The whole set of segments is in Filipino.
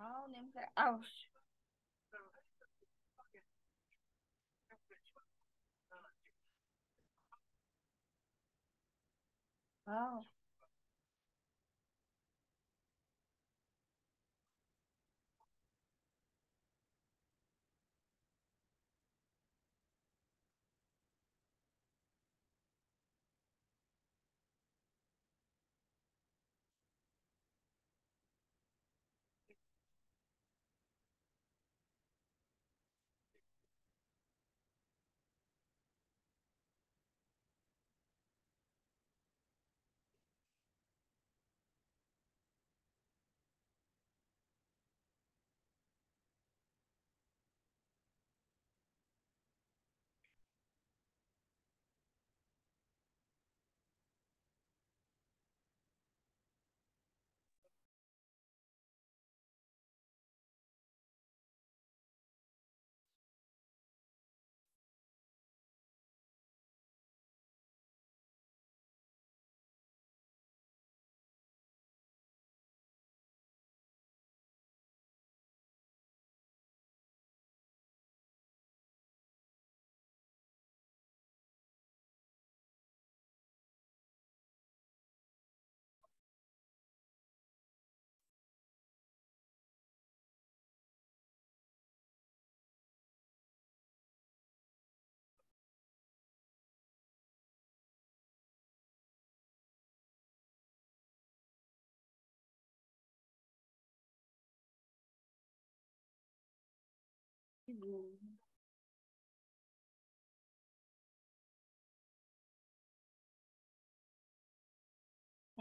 Oh, name-plate. Ouch. Oh.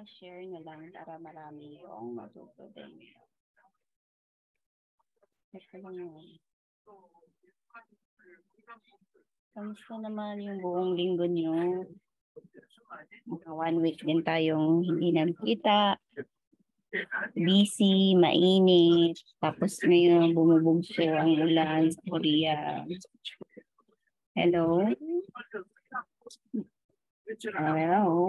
Share na lang para marami yung matuto din. Ito lang yun. Kamusta naman yung buong linggo niyo? Mga 1 week din tayong hindi nagkita. Busy, mainit. Tapos ngayon bumubugso ang ulan sa Korea. Hello? Hello?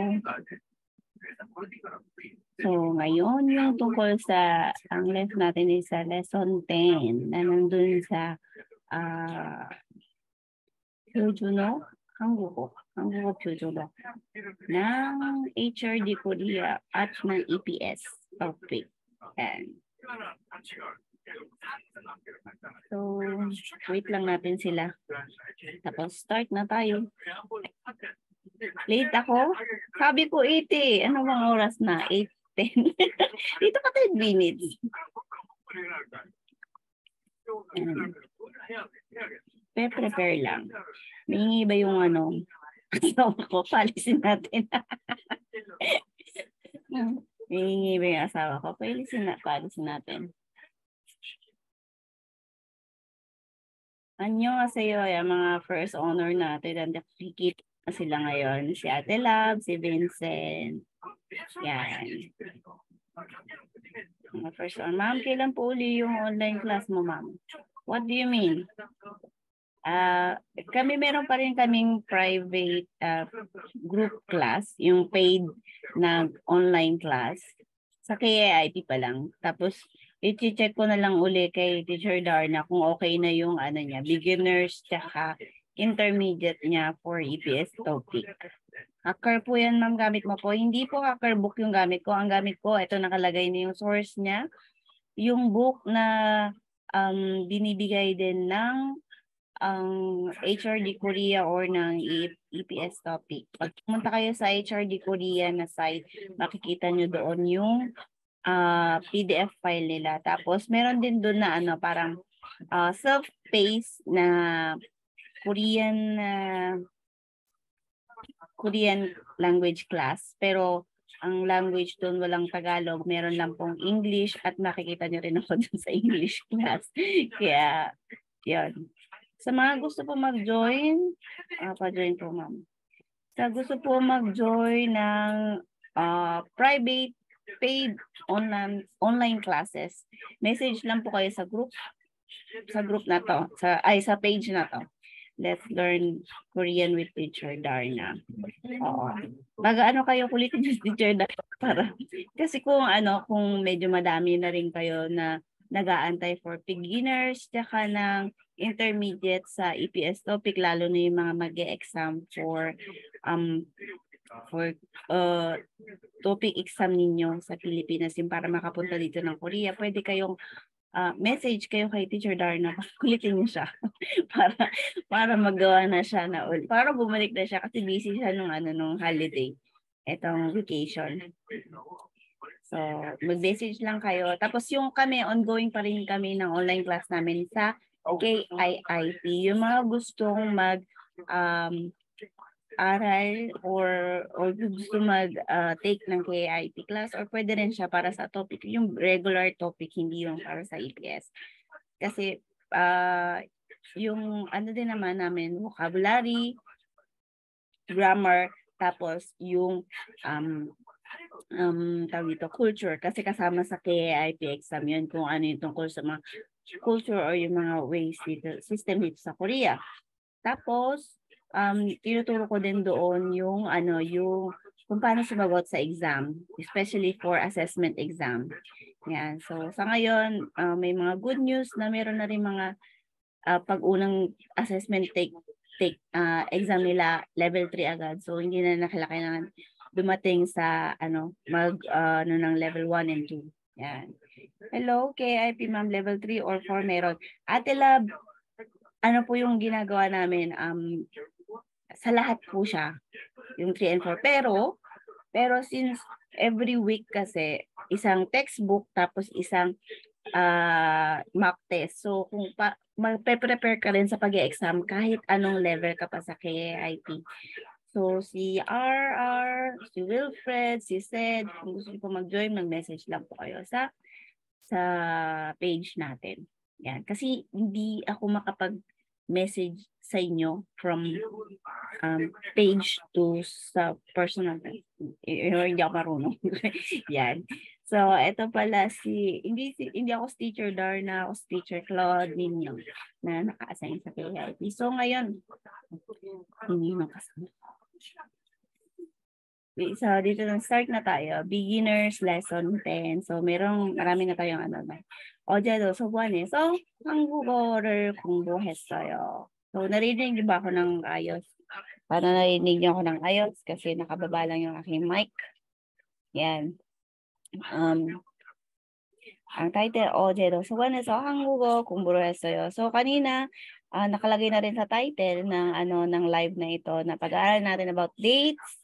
So, ngayon yung tungkol sa, ang lesson natin is sa lesson 10 na nandun sa Kyujuno, Hangugo Kyujuno ng HRD Korea at ng EPS topic. And, so, wait lang natin sila. Tapos, start na tayo. Late ako? Sabi ko 8 eh. Ano bang oras na? 8:10. Dito ka 10 minutes. Prepare lang. May ba yung ano? Asawa ko, palisin natin. May ba yung asawa ko? Palisin natin. Anyo sa'yo, yung mga first honor natin. And nakikita na sila ngayon. Si Ate Lab, si Vincent. Yan. Mga first honor. Ma'am, kailan po uli yung online class mo, ma'am? What do you mean? Kami meron pa rin kaming private group class, yung paid na online class. Sa KAIP pa lang. Tapos, i-check ko na lang uli kay Teacher Darna kung okay na yung ano niya, beginners tsaka intermediate niya for EPS topic. Hacker po yan, ma'am, gamit mo po. Hindi po hacker book yung gamit ko. Ang gamit ko, ito nakalagay na yung source niya. Yung book na binibigay din ng ang HRD Korea or ng EPS topic. Pag pumunta kayo sa HRD Korea na site, makikita nyo doon yung PDF file nila. Tapos meron din doon na ano, parang self-paced na Korean language class. Pero ang language doon walang Tagalog, meron lang pong English at makikita nyo rin ako doon sa English class. Kaya, yun. Sa mga gusto po mag-join, pa-join po ma'am. Sa gusto po mag-join ng private paid online classes, message lang po kayo sa group na to, sa page na to. Let's learn Korean with Teacher Darna. Oo. Mag-ano kayo kulitin yung Teacher Darna para kasi kung medyo madami na rin kayo na nag-aantay for beginners, tsaka ng intermediate sa EPS topic, lalo na yung mga mag-e-exam for topic exam ninyo sa Pilipinas, yung para makapunta dito ng Korea, pwede kayong message kayo kay Teacher Darna, kulitin niyo siya para magawa na siya na ulit. Para bumalik na siya kasi busy siya nung holiday, etong vacation. So, mag-message lang kayo. Tapos yung kami, ongoing pa rin kami ng online class namin sa KIIT. Yung mga gustong aral or gusto take ng KIIT class, or pwede rin siya para sa topic, yung regular topic, hindi yung para sa EPS. Kasi yung ano din naman namin, vocabulary, grammar, tapos yung tawag dito, culture, kasi kasama sa KIIT exam yun kung ano yung tungkol sa mga culture or yung mga ways dito, system dito sa Korea. Tapos tinuturo ko din doon yung kung paano sumagot sa exam, especially for assessment exam. Yan. So sa ngayon, may mga good news na meron na rin mga pag-unang assessment exam nila level 3 agad. So hindi na kailangan dumating sa ng level 1 and 2. Yan. Hello, KIP ma'am, level 3 or 4 meron. Ate Lab, ano po yung ginagawa namin? Sa lahat po siya, yung 3 and 4. Pero since every week kasi, isang textbook tapos isang mock test. So kung magpe-prepare ka rin sa pag-e-exam kahit anong level ka pa sa KIIT. So si RR, si Wilfred, si Sed, kung gusto niyo po mag-join, mag-message lang po kayo sa page natin. Yan. Kasi hindi ako makapag-message sa inyo from page to sa personal. Hindi ako marunong. Yan. So, ito pala hindi ako si Teacher Darna, ako si Teacher Claude Ninyo na naka-assign sa KIIT. So, ngayon, hindi nakasama. So, dito na start na tayo. Beginners lesson 10. So, marami na tayong 어제도 소부안에서 한국어를 공부했어요. So, narinig niyo ba ako ng ayos? Para narinig niyo ako ng ayos kasi nakababa lang yung aking mic. Yan. Ang title, 어제도 소부안에서 한국어 공부를 했어요. So, kanina, nakalagay na rin sa title ng live na ito na pag-aaral natin about dates,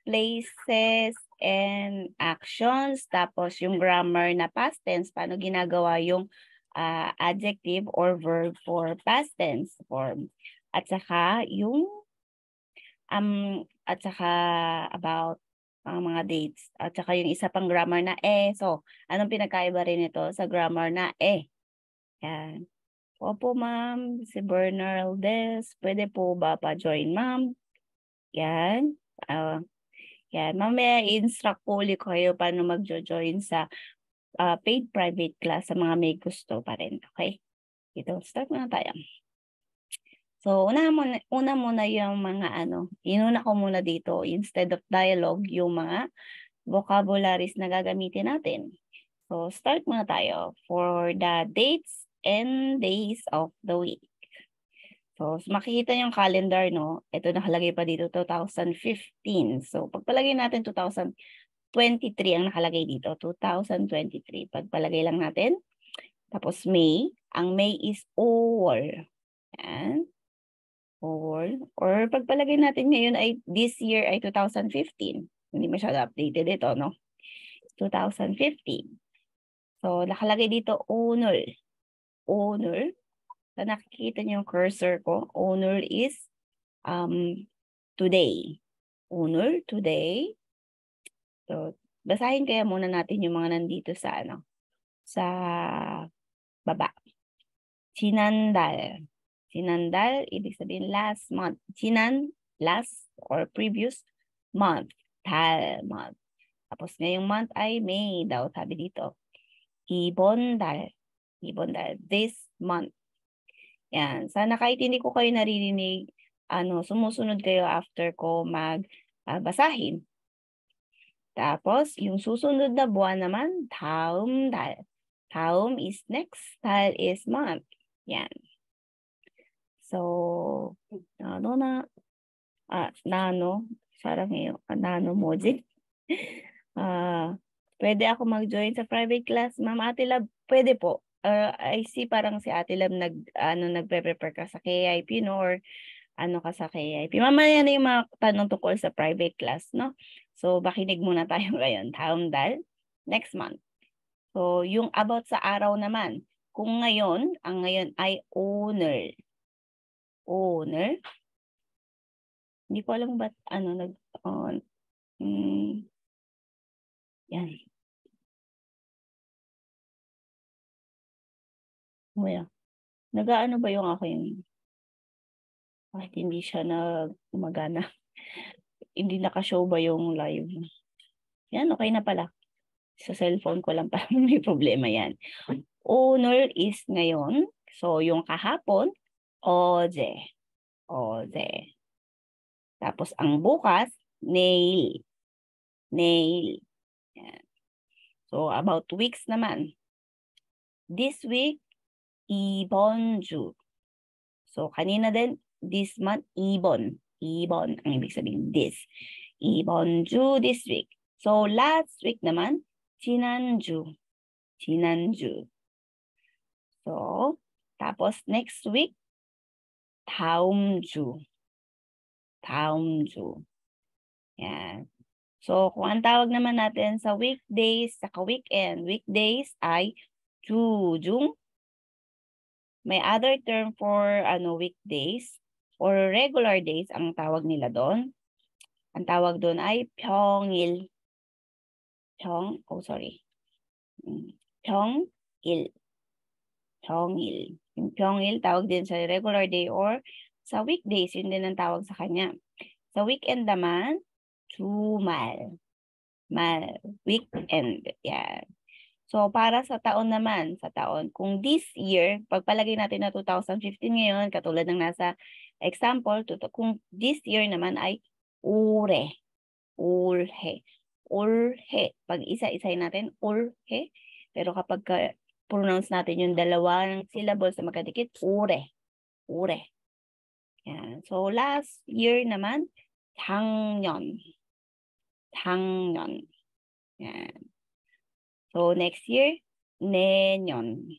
places, and actions. Tapos yung grammar na past tense, paano ginagawa yung adjective or verb for past tense form. At saka yung about mga dates. At saka yung isa pang grammar na So, anong pinagkaiba rin ito sa grammar na Yan. Opo, ma'am. Si Bernardes. Pwede po ba pa-join, ma'am? Yan. Yan. Mamaya i-instruct po ulit kayo paano mag-join sa paid private class sa mga may gusto pa rin. Okay? Ito, start muna tayo. So, una muna yung mga inuna ko muna dito, instead of dialogue, yung mga vocabularies na gagamitin natin. So, start muna tayo for the dates and days of the week. So, makikita yung calendar, no? Ito nakalagay pa dito, 2015. So, pagpalagay natin 2023 ang nakalagay dito, 2023. Pagpalagay lang natin. Tapos May. Ang May is all. Yan. All. Or pagpalagay natin ngayon ay this year ay 2015. Hindi masyado updated ito, no? 2015. So, nakalagay dito, owner. Owner. So, nakikita niyo yung cursor ko. Owner is today. Owner, today. So, basahin kaya muna natin yung mga nandito sa sa baba. Sinandal. Sinandal, ibig sabihin last month. Sinan, last or previous month. Dal, month. Tapos ngayong month ay May daw, sabi dito. Ibondal. Ibondal, this month. Yan. Sana kahit hindi ko kayo naririnig, sumusunod kayo after ko basahin. Tapos, yung susunod na buwan naman, daum dal. Taum is next. Tal is month. Yan. So, nano, sarang yung nano moji. Pwede ako mag-join sa private class, Ma'am Ate Lab? Pwede po. I see parang si Ate Lab nagpe-prepare ka sa KIP, no? Or ano ka sa KIP. Mamaya na yung mga tanong tungkol sa private class, no? So, bakinig muna tayo ngayon. Taumdal, next month. So, yung about sa araw naman. Kung ngayon, ang ngayon ay owner. Owner. Hindi ko alam ba't yan. Well, nag-aano ba yung aking kahit hindi siya gumagana. Hindi naka-show ba yung live? Yan, okay na pala. Sa cellphone ko lang pala may problema yan. Owner is ngayon. So, yung kahapon, oje. Oje. Tapos, ang bukas, nail. Nail. Yan. So, about weeks naman. This week, ibonju. So, kanina din, this month, ibon. Ibon, ang ibig sabihin, this. Ibonju this week. So, last week naman, 지난주. 지난주. So, tapos next week, 다음주. 다음주. Yan. So, kung ang tawag naman natin sa weekdays, saka weekend, weekdays ay jujung. May other term for weekdays or regular days ang tawag nila doon. Ang tawag doon ay 평일. 평일. 평일. Yung 평일 tawag din sa regular day or sa weekdays, yun din ang tawag sa kanya. Sa weekend naman, 주말. Weekend. Yan. So, para sa taon naman, kung this year, pagpalagay natin na 2015 ngayon, katulad ng nasa example, kung this year naman ay 올해. 올해. 올해. Pag isa-isay natin, 올해. Pero kapag pronounce natin yung dalawang syllables na magkadikit, 올해. 올해. Yan. So, last year naman, 작년. 작년. Yan. So, next year, 내년.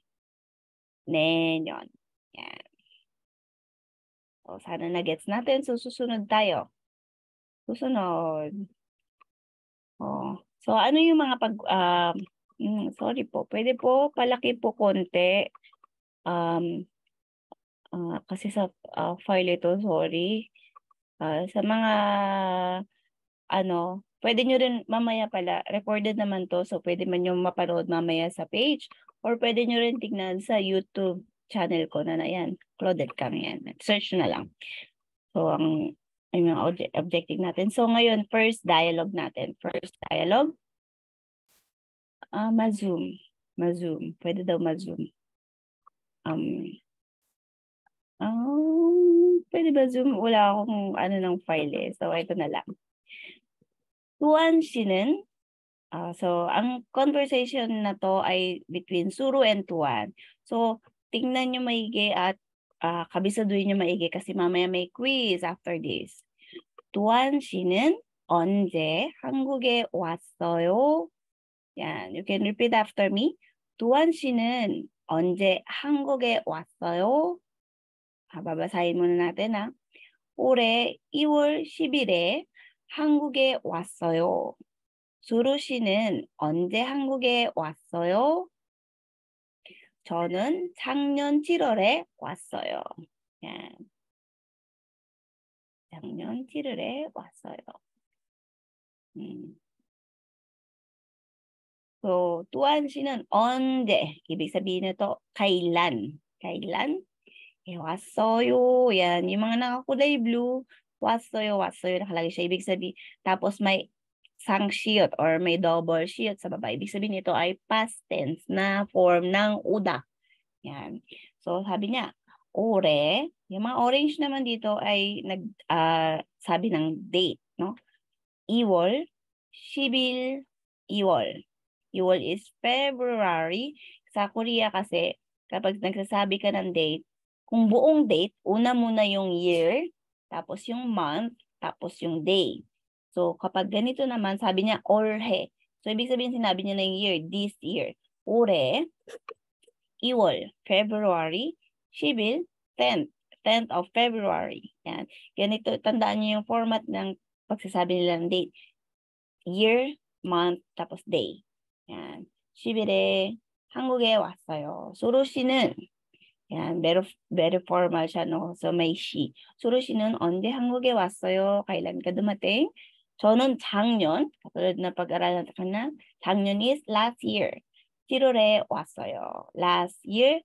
내년. Yan. So, sana na-gets natin. So, susunod tayo. Susunod. Oh. So, ano yung mga sorry po. Pwede po, palaki po konti. Kasi sa file ito, sorry. Sa mga, pwede nyo rin mamaya pala, recorded naman to, so pwede man yung mapanood mamaya sa page, or pwede nyo rin tignan sa YouTube channel ko na yan, Claudette Kang yan. Search na lang. So, ang mga objective natin. So, ngayon, first dialogue natin. First dialogue. Ma-zoom. Ma-zoom. Pwede daw ma-zoom. Pwede ba zoom? Wala akong ng file eh. So, ito na lang. Tuan 씨는, so, ang conversation na to ay between Suru and Tuan. So, tingnan nyo maigi at kabisaduhin nyo maigi kasi mamaya may quiz after this. Tuan 씨는 언제 한국에 왔어요? Yan, you can repeat after me. Tuan 씨는 언제 한국에 왔어요? 바바사인 muna natin ha. 올해 2월 10일에 한국에 왔어요. 수루 씨는 언제 한국에 왔어요? 저는 작년 7월에 왔어요. 작년 7월에 왔어요. So, tuan 씨는 언제? ibig sabihin nito, kailan? Kailan? 왔어요. Yan. Yung mga nakakulay blue, 왔어요, 왔어요. Nakalagay siya. Ibig sabihin, tapos may sangsiot or may double siot sa baba. Ibig sabihin ito ay past tense na form ng uda. Yan. So, sabi niya, ore. Yung mga orange naman dito ay sabi ng date. No? 2월, 10일, 2월. 2월 is February. sa Korea kasi, kapag nagsasabi ka ng date, kung buong date, una muna yung year, tapos yung month, tapos yung day. So, kapag ganito naman, sabi niya, 올해. So, ibig sabihin, sinabi niya na yung year, this year. 올해, 2월, February, 10일, 10th of February. Yan. Ganito, tandaan niyo yung format ng pagsasabi nila ng date. Year, month, tapos day. Yan. 10일에 한국에 왔어요. 수루 씨는 yan, very formal siya, no? So, may she. 수루 씨는 언제 한국에 왔어요? kailan ka dumating? 저는 작년, katulad na pag-aralan natin na, 작년 is last year. 7월에 왔어요. Last year,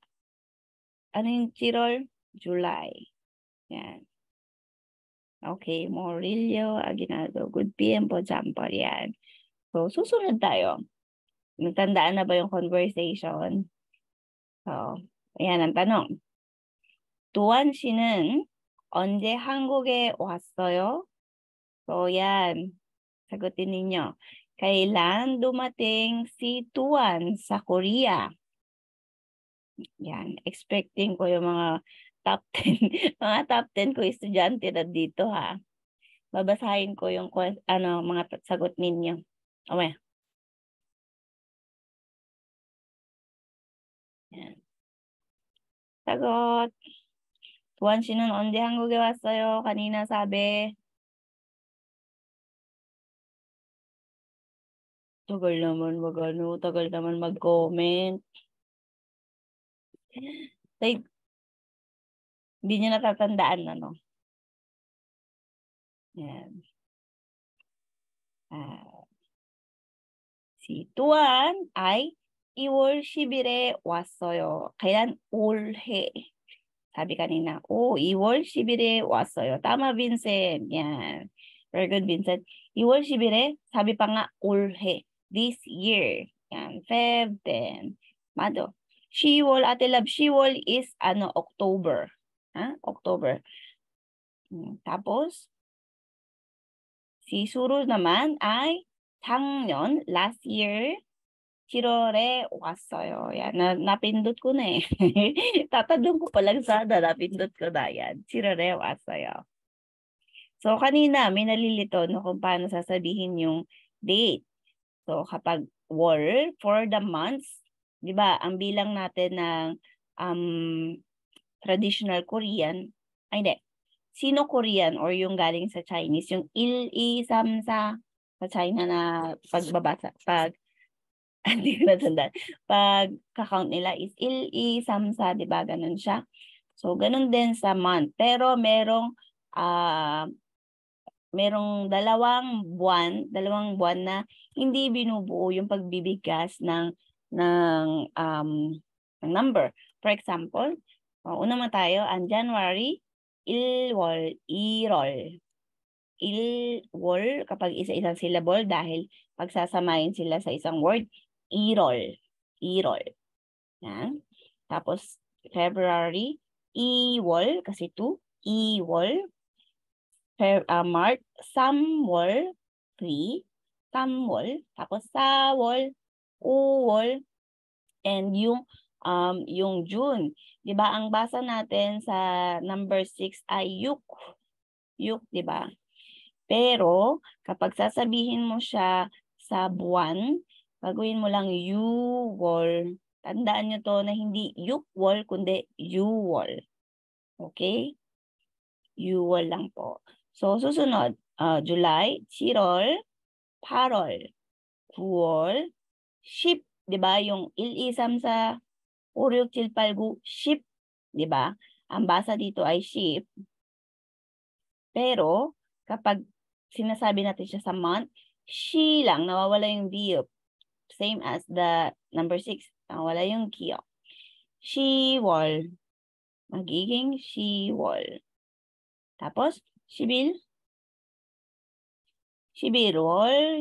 ano yung 7월? July. Yan. Okay, Morillo, Aguinaldo, good tiempo, Jampol, yan. So, susunod tayo. Nagtandaan na ba yung conversation? So, ayan ang tanong. 두한 씨는 언제 한국에 왔어요? So, yan. Sagutin ninyo. Kailan dumating si Tuan sa Korea? Yan. Expecting ko yung mga top 10. Mga top 10 ko estudyante na dito, ha. Babasahin ko yung mga sagot ninyo. Okay. Yan. Sagot. 두한 씨는 언제 한국에 왔어요? kanina sabi. Tagal naman tagal naman mag-comment. Like, hindi niyo natatandaan, ano? Yan. Si Tuan ay 2월 10일에 왔어요. kailan? 올해. Sabi kanina, 2월 10일에 왔어요. Tama, Vincent. Yan. Very good, Vincent. 2월 10일에, sabi pa nga, 올해. This year. Yan. Feb, 10. Mado. 10월, Ate Love, 10월 is, October. October. Tapos, si Suru naman ay 작년, last year, 7월에 왔어요. Yan, napindot ko na eh. Tatanong ko palang sana, napindot ko na yan. 7월에 왔어요. So, kanina, may nalilito no, kung paano sasabihin yung date. So, kapag word for the months, di ba, ang bilang natin ng traditional Korean, ay hindi, Sino-Korean or yung galing sa Chinese, yung il, i, sam, sa China na pagbabasa, hindi ko natandaan. Pag kakount nila is il, i, samsa, di ba? Ganun siya. So, ganun din sa month. Pero merong dalawang buwan na hindi binubuo yung pagbibigkas ng number. For example, una man tayo, ang January, 1월, 2월. 1월, kapag isa-isang syllable, dahil pagsasamahin sila sa isang word, 1월. Yan. Tapos, February, 2월, kasi 2, 2월. March, 3월, 3, 3월. Tapos, 4월, 5월. And yung June. Di ba, ang basa natin sa number 6 ay yuk. Yuk, di ba? Pero, kapag sasabihin mo siya sa buwan, gagawin mo lang yuwol. Tandaan nyo to na hindi yukwol, kundi yuwol. Okay? Yuwol lang po. So, susunod, July, 7월, 8월, 9월, 10, di ba? Yung il-isam sa 5, 6, 7, 8, 9, 10, di ba? Ang basa dito ay 10. Pero, kapag sinasabi natin siya sa month, she lang, nawawala yung verb. Same as the number 6, nawawala yung kyo. 10월, magiging 10월. Tapos, 11월,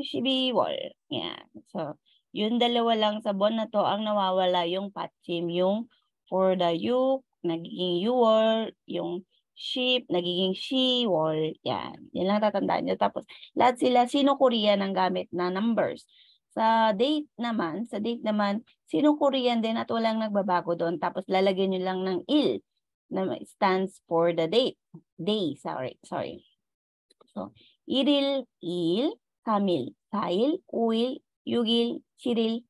12월. Yan. So, yung dalawa lang sa buwan na to ang nawawala yung patchim, yung for the yuk, nagiging yuwol, yung sheep, nagiging she-wall. Yan. Yan lang tatandaan nyo. Tapos, lahat sila, Sino-Korean ang gamit na numbers. Sa date naman, sinong Korean din at walang nagbabago doon. Tapos lalagyan nyo lang ng il na stands for the date. Day, sorry. So, 일일, 이일, 삼일, 사일, 오일, 육일, 칠일,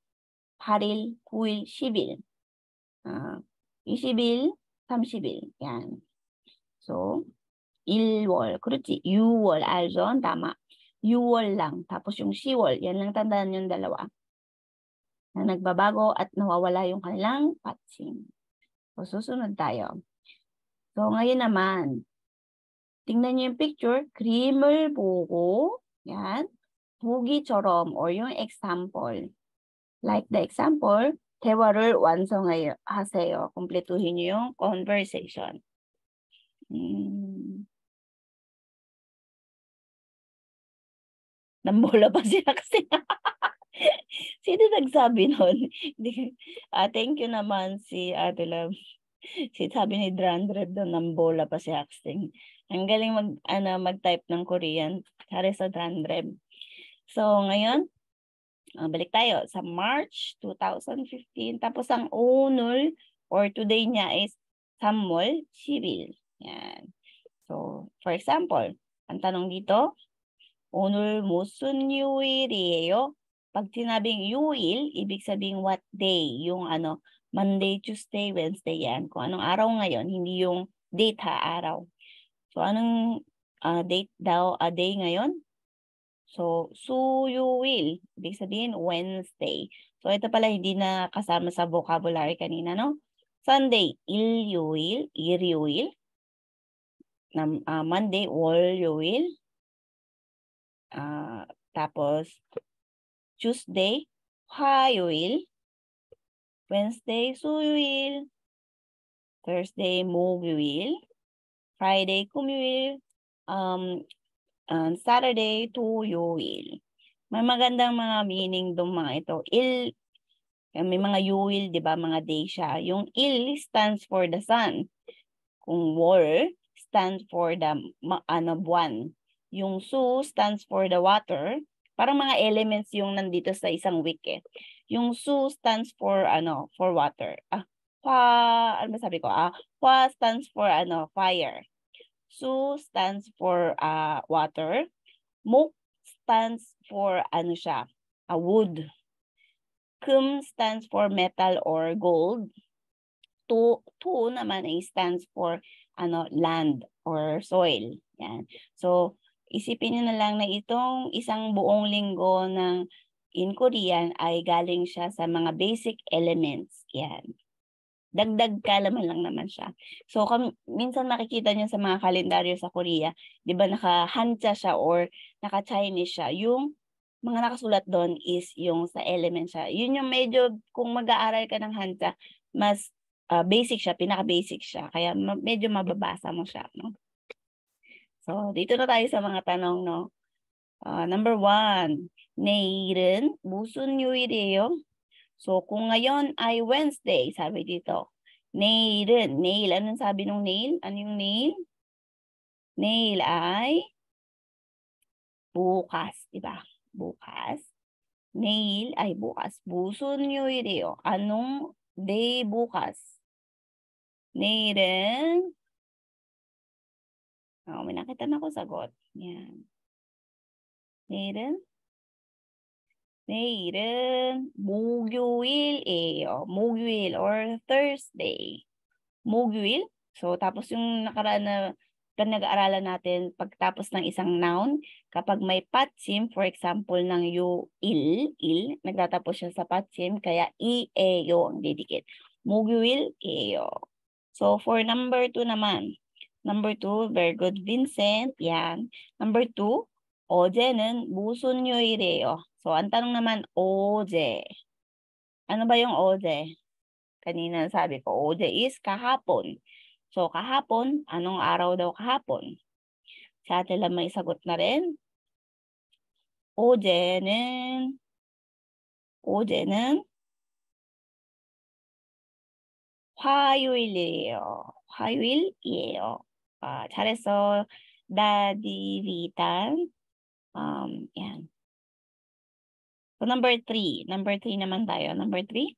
8일, 9일, 10일. 20일, 30일. Yan. So, 1월. 그렇지. 6월. 알죠? Tama. 6월 lang. Tapos yung 10월. Yan lang tandaan yung dalawa. Na nagbabago at nawawala yung kanilang patching. So, susunod tayo. So, ngayon naman, tingnan niyo yung picture. 그림을 보고, yan, 보기처럼 or yung example. Like the example, 대화를 완성하세요. kumpletuhin niyo yung conversation. Nambola pa sila kasi. Sino nagsabi nun? Thank you naman si Ate Love. Sabi ni Drandred doon, nambola pa si Axting. Ang galing mag-type ng Korean. Sari sa Drandred. So, ngayon, balik tayo sa March 2015. Tapos ang 오늘 or today niya is 3월 10일. Yan. So, for example, ang tanong dito, 오늘 무슨 요일이에요? Pag sinabing 요일, ibig sabihin what day? Yung Monday, Tuesday, Wednesday yan. Kung anong araw ngayon, hindi yung date araw. So, anong date daw, day ngayon? So, 수요일, ibig sabihin Wednesday. So, ito pala hindi na kasama sa vocabulary kanina, no? Sunday, 일요일. Monday, 월요일. Tapos, Tuesday, 화요일. Wednesday, 수요일. Thursday, 목요일. Friday, 금요일. Saturday, 토요일. May magandang mga meaning doon mga ito. May mga yuil, di ba? Mga day siya. Yung il stands for the sun. Kung war stands for the buwan. Yung su stands for the water. Parang mga elements yung nandito sa isang week eh. Yung su stands for for water. Hwa stands for fire. Su stands for water. Mok stands for wood. Kum stands for metal or gold. Tu naman ay stands for land or soil. Yan. So, isipin niyo na lang na itong isang buong linggo ng in Korean ay galing siya sa mga basic elements. Yan. Dagdag kaalaman lang naman siya. So, minsan makikita niyo sa mga kalendaryo sa Korea, di ba naka-hanja siya or naka-Chinese siya. Yung mga nakasulat doon is yung sa element siya. Yun yung medyo, kung mag-aaral ka ng hanja, mas basic siya, pinaka-basic siya. Kaya medyo mababasa mo siya. No? So, dito na tayo sa mga tanong. No? Number 1, 내일은 무슨 요일이에요? So, kung ngayon ay Wednesday, sabi dito, 내일은, nail, anong sabi nung nail? Ano yung nail? Nail ay bukas, diba? Bukas. Nail ay bukas. 무슨 요일이에요? Anong day bukas? 내일은, may nakita na ako sagot. Yan. 내일은 목요일이에요. 목요일 or Thursday. 목요일. So, tapos yung nakaraan na nag-aaralan natin pagtapos ng isang noun, kapag may patsim, for example, ng il, nagtatapos siya sa patsim, kaya i-eyo ang didikit. 목요일이에요. So, for number 2 naman. Number 2, very good, Vincent. Yan. Number 2, 어제는 무슨 요일이에요? So, ang tanong naman, 어제. Ano ba yung 어제? Kanina sabi ko, 어제 is kahapon. So, kahapon, anong araw daw kahapon? Sa atin lang may sagot na rin. 어제는 화요일이에요. 화요일이에요. 잘했어. Daddy Vitan. Yan. So number 3. Number 3 naman tayo. Number 3.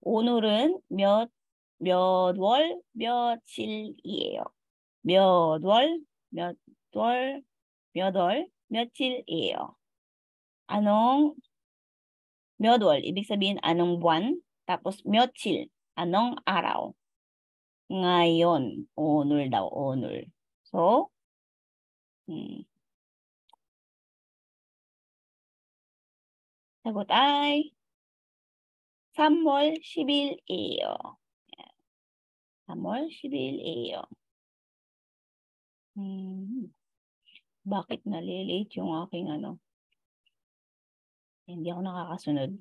오늘은 몇 월 며칠이에요. 몇 월 며칠이에요. Anong 몇 월? Ibig sabihin anong buwan? Tapos 며칠, anong araw? Ngayon, 오늘 daw, 오늘. So, sagot ay 3월 10일이에요. 3월 10일이에요. Bakit nalilate yung aking ano? Hindi ako nakakasunod.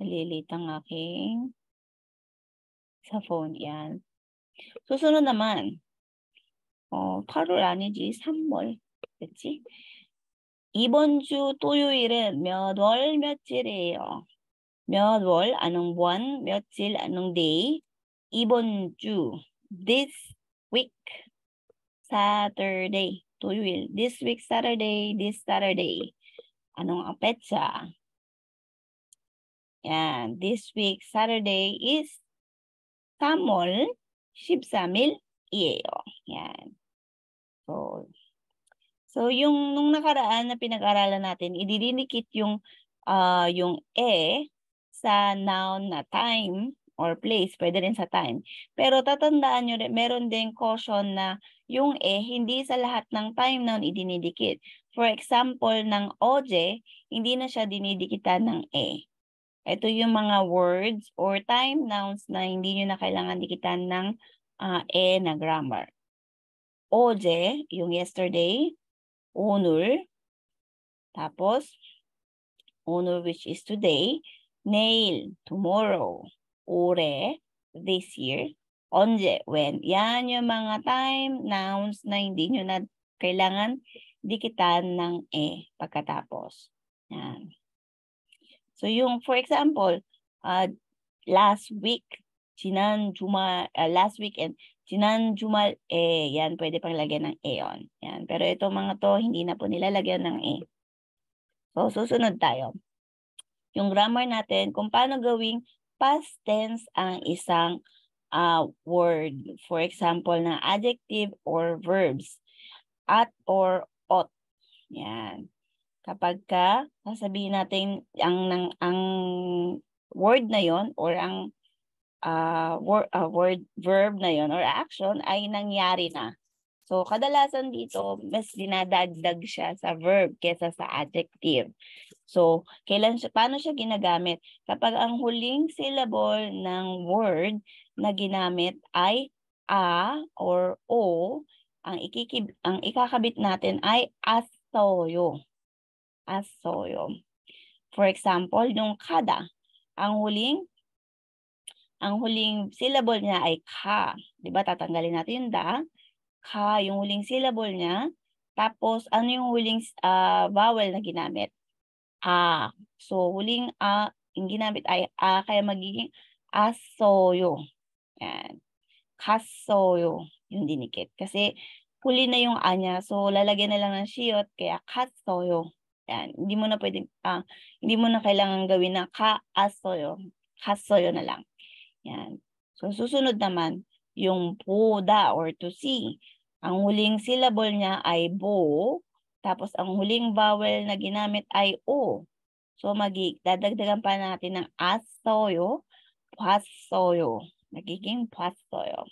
Nalilate ang aking sa phone. Yan. Susunod naman. 8월 아니지. 3월. 그치? 이번 주 토요일은 몇 월 며칠이에요? 몇 월, anong buwan, 며칠, anong day? 이번 주, this week, Saturday, 토요일. This week, Saturday, this Saturday. Anong ang petsa? Yan, this week, Saturday is 3월 13일이에요. Yan. So yung nung nakaraan na pinag-aralan natin, ididinikit yung sa noun na time or place, pwede rin sa time. Pero tatandaan nyo rin, meron din caution na yung hindi sa lahat ng time noun idinidikit. For example, ng oje, hindi na siya dinidikitan ng Ito yung mga words or time nouns na hindi nyo na kailangan dikitan ng na grammar. Oje, yung yesterday, 오늘, tapos 오늘 which is today, 내일, tomorrow, 올해, this year, 언제, when. Yan yung mga time nouns na hindi nyo na kailangan dikitan ng pagkatapos. Yan. So yung, for example, last week, last weekend, 지난 주말 yan, pwede pang lagyan ng yon. Yan. Pero itong mga to, hindi na po nilalagyan ng So, susunod tayo. Yung grammar natin, kung paano gawing past tense ang isang word. For example, na adjective or verbs. At or ot. Yan. Kapag sasabihin natin ang word na yon or ang verb na yon or action ay nangyari na. So, kadalasan dito, mas dinadagdag siya sa verb kesa sa adjective. So, paano siya ginagamit? Kapag ang huling syllable ng word na ginamit ay a or o, ang ikakabit natin ay asoyo. Asoyo. For example, yung kada, ang huling syllable niya ay ka. Diba? Tatanggalin natin yung da. Ka, yung huling syllable niya. Tapos, ano yung huling vowel na ginamit? A. So, huling yung ginamit ay a, kaya magiging asoyo. Yan. Kasoyo yung dinikit. Kasi, huli na yung a niya. So, lalagyan na lang ng siyot, kaya kasoyo. Yan. Hindi mo na kailangan gawin na ka-asoyo. Kasoyo na lang. Yan. So, susunod naman, yung boda or to see. Ang huling syllable niya ay bo, tapos ang huling vowel na ginamit ay o. So, dadagdagan pa natin ng asoyo, pasoyo. Nagiging pasoyo.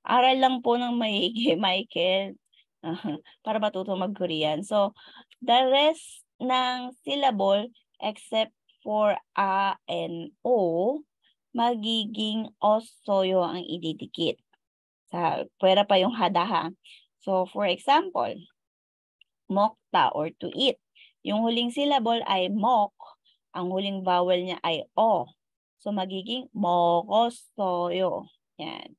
Aral lang po ng maigi, Michael, para matuto mag-Korean. So, the rest ng syllable except for a and o, magiging osoyo ang ididikit. Pwera pa yung hadaha. So, for example, mokta or to eat. Yung huling syllable ay mok. Ang huling vowel niya ay o. So, magiging mokosoyo. Yan.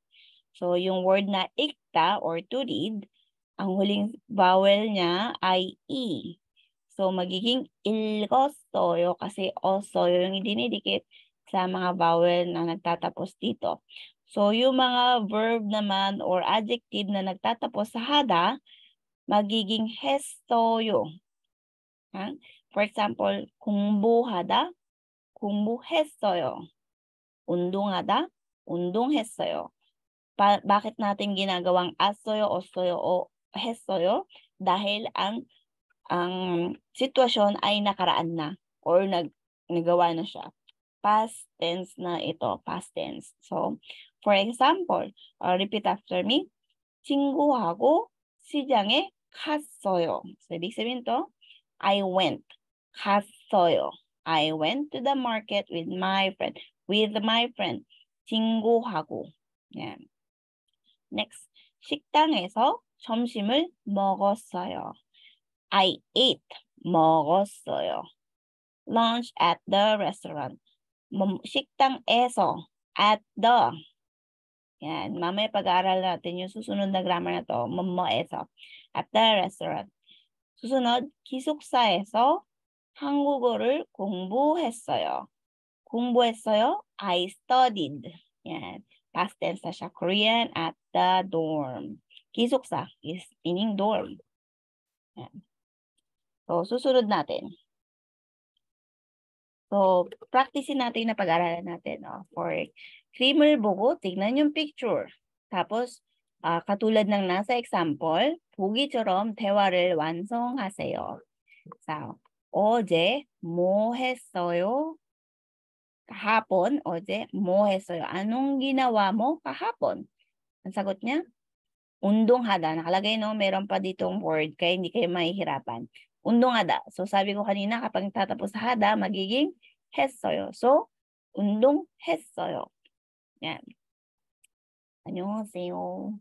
So, yung word na ikta or to read, ang huling vowel niya ay i. So, magiging ilgosoyo kasi osoyo yung idinidikit sa mga vowel na nagtatapos dito. So, yung mga verb naman or adjective na nagtatapos sa hada, magiging hestoyo. Ha? For example, 공부하다, 공부했어요. 운동하다, 운동했어요. Bakit natin ginagawang assoyo, ossoyo, o 했어요? Dahil ang sitwasyon ay nakaraan na or nagawa na siya. Past tense na ito, past tense. So, for example, repeat after me. 친구하고 시장에 갔어요. So, ibig sabihin to, I went. 갔어요. I went to the market with my friend. With my friend. 친구하고. Yan. Next. 식당에서 점심을 먹었어요. I ate. 먹었어요. Lunch at the restaurant. 식당에서. At the. Yan. Mamaya pag-aaral natin yung susunod na grammar na to. 뭐에서. At the restaurant. 수순od, 기숙사에서 한국어를 공부했어요. 공부했어요. I studied. Yan. Past tense na siya. Korean at the dorm. 기숙사 is meaning dorm. Yan. So, susunod natin. So, practicein natin na pag-aralan natin. No? For creamer 보고, tignan yung picture. Tapos, katulad ng nasa example, 보기처럼 대화를 완성하세요. So, 어제 뭐 했어요? Kahapon, 어제 뭐 했어요? Anong ginawa mo kahapon? Ang sagot niya, 운동하다. Nakalagay no, meron pa ditong word kaya hindi kayo mahihirapan. 운동하다. So sabi ko kanina kapag tatapos sa hada, magiging 했어요. So, 운동했어요. Yan. 안녕하세요.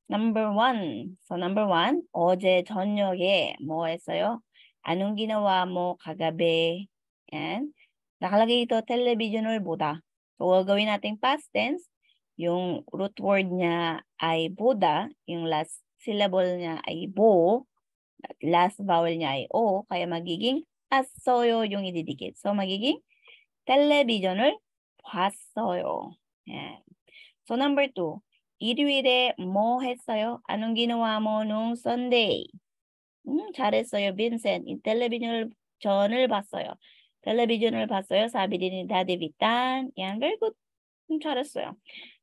Number 1. So number 1, 어제 저녁에 뭐 했어요? Anong ginawa mo kagabi? Yan. Nakalagay ito, television을 보다. So gagawin nating past tense. Yung root word niya ay boda. Yung last syllable niya ay bo. Last vowel niya ay o. Kaya magiging 봤어요 yung ididikit. So magiging television을 봤어요. Yan. So number 2. 일요일에 뭐 했어요? Anong ginawa mo nung Sunday? 잘했어요, Vincent. television을 봤어요. television을 봤어요. 사비 ni Daddy Vitan. Yan, very good. 잘했어요.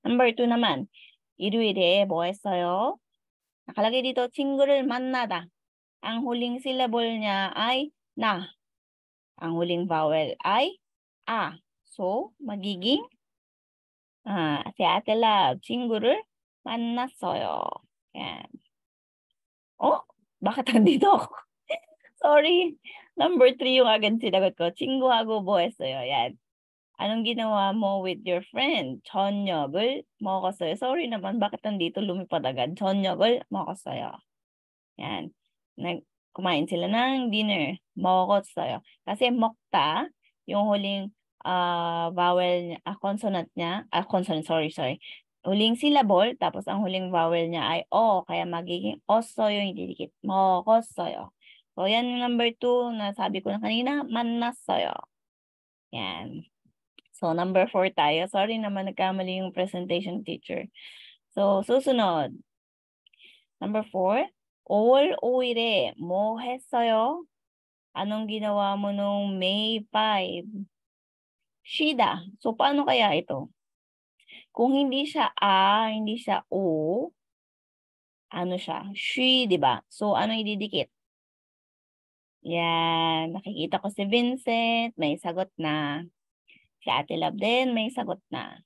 Number 2 naman. 일요일에 뭐 했어요? 나kalagay dito, 친구를 만나다. Ang huling syllable niya ay na. Ang huling vowel ay a. So, magiging si Ate Love, 친구를 만났어요. Yan. Oh, bakit nandito ako? Sorry. Number 3 yung agad sinagot ko. 친구하고 뭐 했어요? Yan. Anong ginawa mo with your friend? 저녁을 먹었어요. Sorry naman, bakit nandito lumipad agad? 저녁을 먹었어요. Yan. Kumain sila ng dinner. 먹었어요. Kasi 먹다, yung huling vowel, consonant niya, consonant, sorry. Huling syllable, tapos ang huling vowel niya ay o, kaya magiging ossoyo yung didikit. 먹었어요. So, yan yung number 2 na sabi ko na kanina, 만났어요. Yan. So, number 4 tayo. Sorry naman, nagkamali yung presentation teacher. So, susunod. Number 4, 5월 5일에 뭐 했어요? Anong ginawa mo nung May 5? Shida. So, paano kaya ito? Kung hindi siya a, hindi siya o, ano siya? She, di ba? So, ano ididikit? Yan. Nakikita ko si Vincent. May sagot na. Si Ate Love din, may sagot na.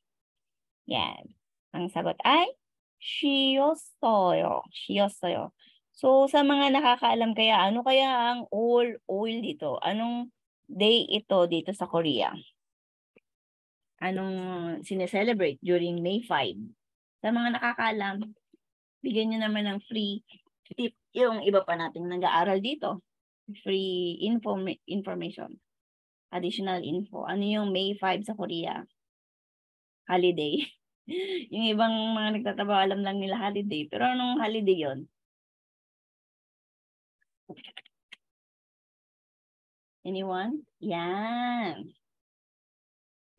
Yan. Ang sagot ay 쉬었어요. 쉬었어요. So, sa mga nakakaalam kaya, ano kaya ang oil dito? Anong day ito dito sa Korea? Anong sineselebrate during May 5? Sa mga nakakaalam, bigyan nyo naman ng free tip yung iba pa nating nag-aaral dito. Free information. Additional info. Ano yung May 5 sa Korea? Holiday. Yung ibang mga nagtatrabaho, alam lang nila holiday. Pero anong holiday yon? Anyone? Yan.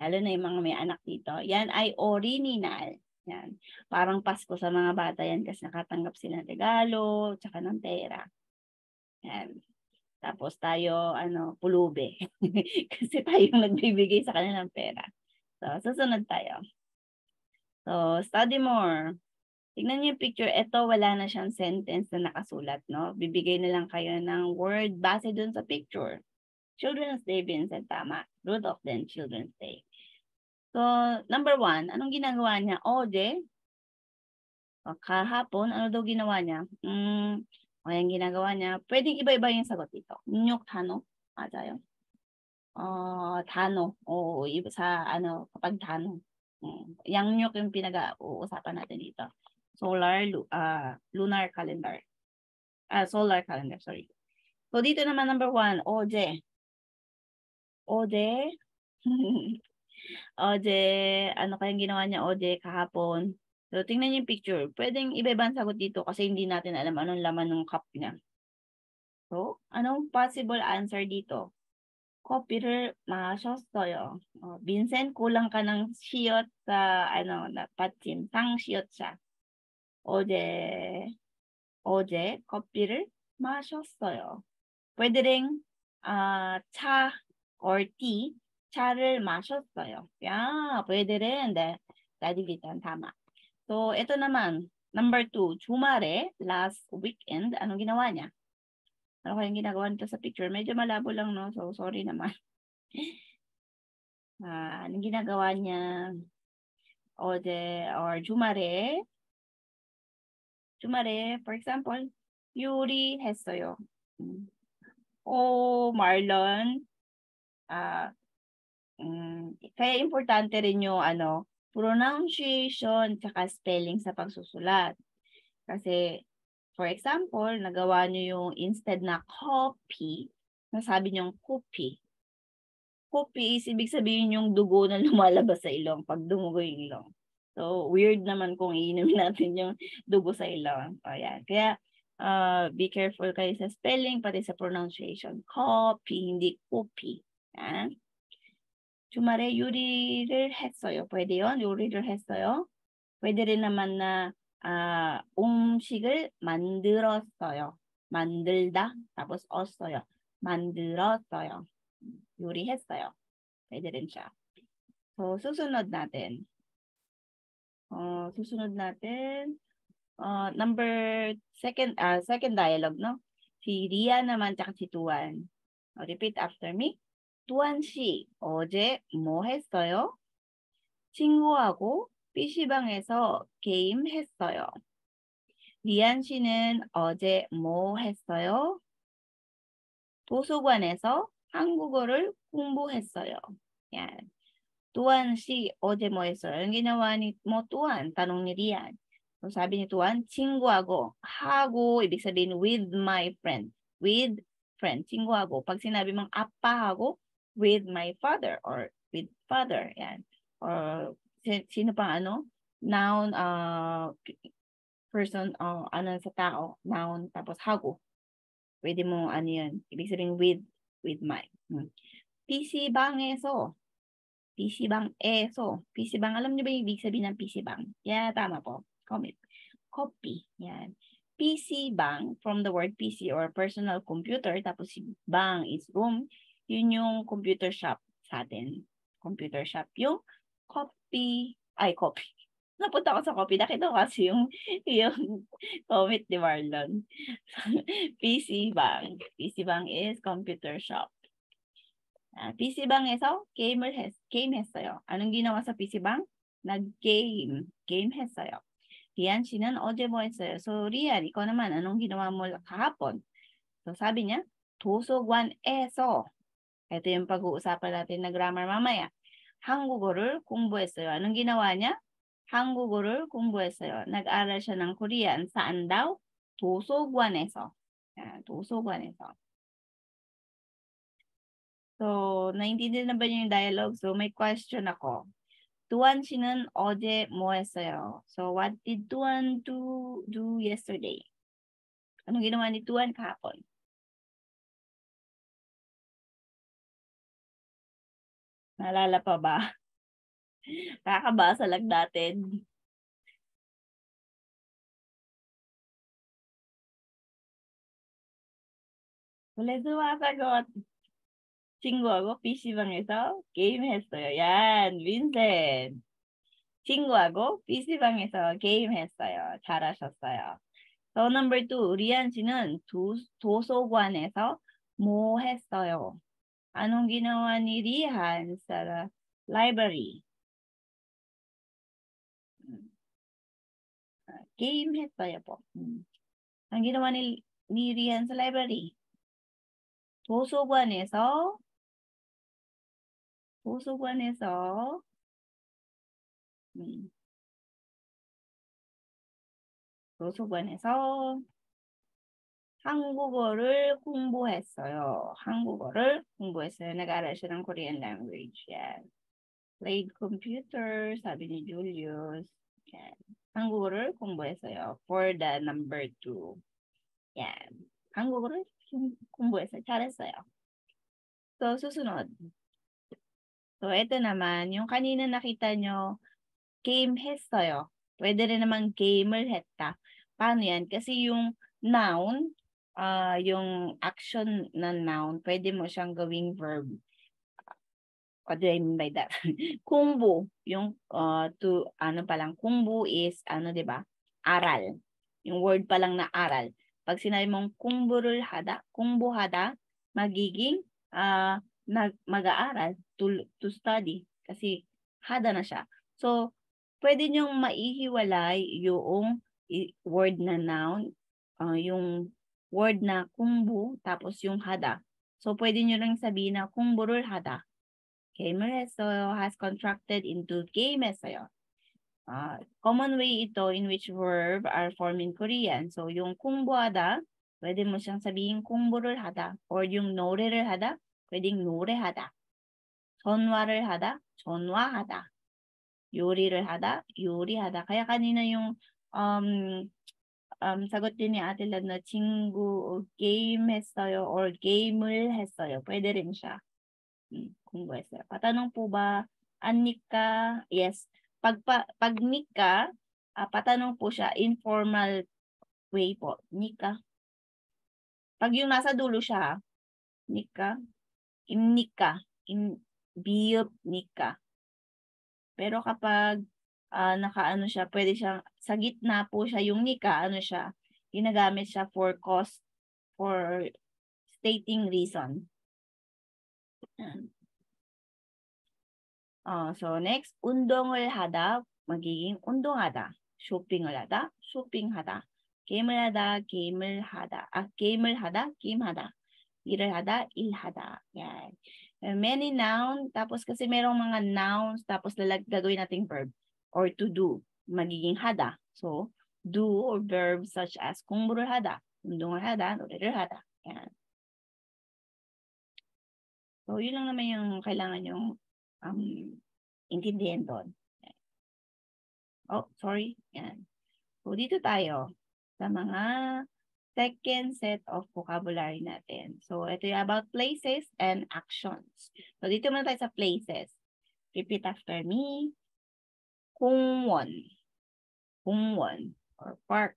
Lalo na yung mga may anak dito. Yan ay original. Yan. Parang Pasko sa mga bata yan kasi nakatanggap sila ng regalo, tsaka ng pera. Yan. Tapos tayo, pulube. Kasi tayong nagbibigay sa kanila ng pera. So, susunod tayo. So, study more. Tignan niyo yung picture. Ito, wala na siyang sentence na nakasulat, no? Bibigay na lang kayo ng word base dun sa picture. Children's Day, Vincent, tama. Rudolph din, Children's Day. So, number 1, anong ginagawa niya? Oje. Kahapon, ano daw ginawa niya? Yung ginagawa niya. Pwedeng iba-iba yung sagot dito. Nyok tano. 맞아요. tano. Oo, iba sa, kapag tano. Yangnyeok yung pinag-uusapan natin dito. Lunar calendar. Solar calendar, sorry. So, dito naman number 1, oje. Oje. Oje, ano kayang ginawa niya oje kahapon? So, tingnan niyo yung picture. Pwedeng iba-ibang sagot dito kasi hindi natin alam anong laman ng cup niya. So, anong possible answer dito? 커피를 마셨어요. Vincent, kulang ka ng siyot sa, na patsim. Sang siyot siya. 어제 커피를 마셨어요. pwede ring 차 or tea, 차를 마셨어요. pwede rin. Dahil tama. So, ito naman, number 2, 주말에, last weekend, anong ginawa niya? Ano kayang ginagawa nito sa picture? Medyo malabo lang, no? So, sorry naman. Anong ginagawa niya? 어제, or 주말에, for example, 요리했어요. Marlon, kaya importante rin yung pronunciation tsaka spelling sa pagsusulat. Kasi, for example, nagawa nyo yung instead na copy, nasabi nyo coffee. Coffee is ibig sabihin yung dugo na lumalabas sa ilong pag dumugo yung ilong. So, weird naman kung iinumin natin yung dugo sa ilong. Ayan. Kaya, be careful kayo sa spelling, pati sa pronunciation. Coffee, hindi coffee. Ayan. 주말에 요리를 했어요. pwede yun, 요리를 했어요. pwede rin naman na 음식을 만들었어요. 만들다, tapos 었어요. 만들었어요. 요리했어요. pwede rin siya. So, susunod natin. Second dialogue, no? Si Ria naman, tsaka si Tuan. Repeat after me. tuan 씨, 어제 뭐 했어요? 친구하고 PC방에서 게임했어요. 리안 씨는 어제 뭐 했어요? 도서관에서 한국어를 공부했어요. Yan. Tuan si 어제 뭐 했어요? Yung ginawa ni mo Tuan, tanong ni Rian. So sabi ni Tuan, 친구하고, 하고, ibig sabihin with my friend. With friend, 친구하고. Pag sinabi mong apahago, with my father or with father. Yan. Or sino pang noun, person, sa tao, noun, tapos hago. Pwede mo yan. Ibig sabihin with my. PC방에서. PC방, alam niyo ba yung ibig sabihin ng PC방? Yeah, tama po. Comment. Copy. Yan. PC방, from the word PC or personal computer, tapos si bang is room, yun yung computer shop sa atin. Computer shop. Yung copy. Napunta ako sa copy. Nakita ko kasi yung comment ni Marlon. PC방. PC방 is computer shop. PC방에서 게임 했어요. anong ginawa sa PC방? Nag-game. Game 했어요. 리안 씨는 어제 뭐 했어요? So, Rian, ikaw naman, anong ginawa mo kahapon? So, sabi niya, 도서관에서. Ito yung pag-uusapan natin na grammar mamaya. 한국어를 공부했어요. anong ginawa niya? 한국어를 공부했어요. nag-aral siya ng Korean. Saan daw? 도서관에서. 도서관에서. So, naintindihan na ba niyo yung dialogue? So, may question ako. Tuan 씨는 어제 뭐 했어요? So, what did Tuan do yesterday? Anong ginawa ni Tuan kahapon? Naalala pa ba? Kakabasa lang natin. 원래 수화사got 친구하고 PC방에서 게임했어요. 얀, 윈센. 친구하고 PC방에서 게임했어요. 잘하셨어요. So, number 2, 리안 씨는 도서관에서 뭐 했어요? Anong ginawa ni Rihan sa library? Game 했어요 po. Ang ginawa ni Rihan sa library? 도서관에서 음, 도서관에서 한국어를 공부했어요. 한국어를 공부했어요. Nag-aaral siya ng Korean language. Yan. Played computer, sabi ni Julius. Yan. 한국어를 공부했어요. For the number 2. Yan. 한국어를 공부했어요. 잘했어요. So, susunod. So, ito naman, yung kanina nakita nyo, game 했어요. Pwede rin naman gamer 했다. Paano yan? Kasi yung noun, yung action na noun, pwede mo siyang gawing verb. What do I mean by that? 공부, yung 공부 is, 'di ba? Aral. Yung word pa lang na aral. Pag sinabi mong 공부하다, magiging mag-aaral to study kasi hada na siya. So, pwede niyong maihiwalay yung word na noun, yung word na 공부, tapos yung hada. So, pwede niyo lang sabihin na 공부를 하다. Gamer 했어요 has contracted into game 했어요. Common way ito in which verb are formed in Korean. So, yung 공부하다, pwede mo siyang sabihin 공부를 하다. Or yung 노래를 하다, pwedeng 노래하다. 전화를 하다, 전화하다. 요리를 하다, 요리하다. Kaya kanina yung sagot din ni Ate Lad na 친구 game 했어요 or game을 했어요. Pwede rin siya. 공부했어요. Patanong po ba, Anika? Yes. Pag Nika, patanong po siya, informal way po. Nika. Pag yung nasa dulo siya, Nika, imnika, biyop Nika. Pero kapag nakaano siya, pwede siya, sa gitna po siya, yung Nika, ginagamit siya for stating reason. So next, 운동을 하다, magiging 운동하다. 쇼핑을 하다, 쇼핑하다. 게임을 하다, 게임을 하다. 게임을 하다, 게임하다. 일을 하다, 일하다. Yan. Many noun, tapos kasi merong mga nouns, tapos gagawin nating verb or to do, magiging hada. So, do or verbs such as 공부를 하다, 운동을 하다, 노래를 하다. Yan. So, yun lang naman yung kailangan yung intindihin doon. Oh, sorry. Yan. So, dito tayo sa mga second set of vocabulary natin. So, ito yung about places and actions. So, dito muna tayo sa places. Repeat after me. 공원. 공원 or park.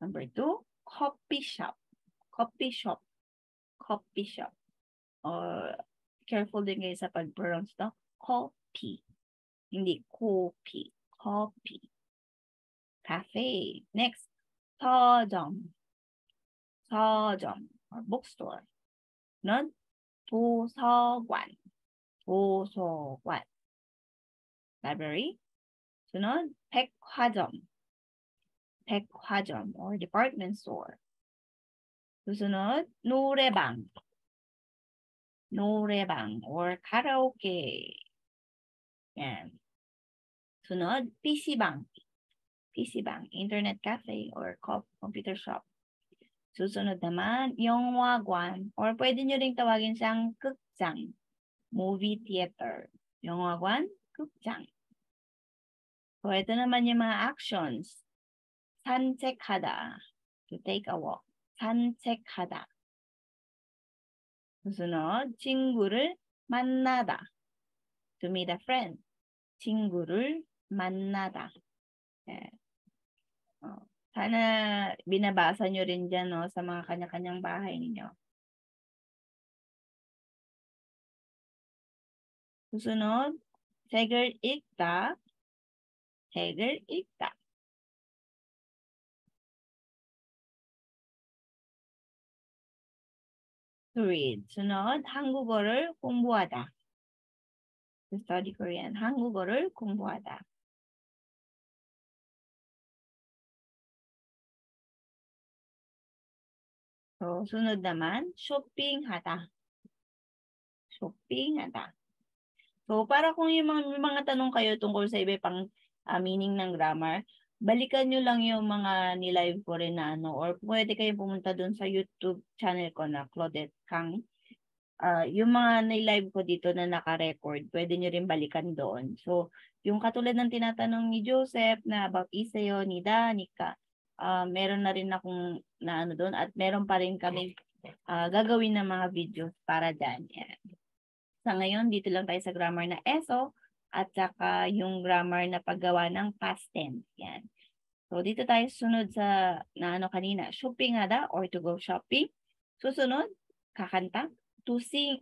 Number 2, coffee shop. Coffee shop. Coffee shop. Or, careful din kayo sa pag-pronounce to. Coffee. Hindi coffee. Coffee. Cafe. Next, 서점. 서점 or bookstore. 넌 도서관. 도서관. Library. sunod, 백화점. 백화점 or department store. susunod, 노래방. 노래방 or karaoke. Yan. sunod, PC방. PC방, internet cafe or computer shop. Susunod naman, 영화관 or pwede nyo ring tawagin siyang 극장, movie theater. 영화관, 극장. So, ito naman yung mga actions. 산책하다, to take a walk. 산책하다. susunod, 친구를 만나다, to meet a friend. 친구를 만나다. Sana binabasa nyo rin dyan, no, sa mga kanya-kanyang bahay ninyo. Susunod, Seger ikta. Seger ikta. To read. sunod, 한국어를 공부하다. To study Korean. 한국어를 공부하다. So, sunod naman, shopping하다. Shopping하다. So, para kung yung mga tanong kayo tungkol sa iba pang meaning ng grammar, balikan nyo lang yung mga nilive ko rin na ano, or pwede kayo pumunta dun sa YouTube channel ko na Claudette Kang. Yung mga nilive ko dito na naka-record, pwede nyo rin balikan doon. So, yung katulad ng tinatanong ni Joseph na about Iseo, Nida, Nika, meron na rin akong na ano doon at meron pa rin kami gagawin ng mga videos para dyan. Yan. Sa ngayon, dito lang tayo sa grammar na ESO at saka yung grammar na paggawa ng past tense. Yan. So, dito tayo sunod sa na ano kanina, shopping하다 or to go shopping. Susunod, kakanta. To sing,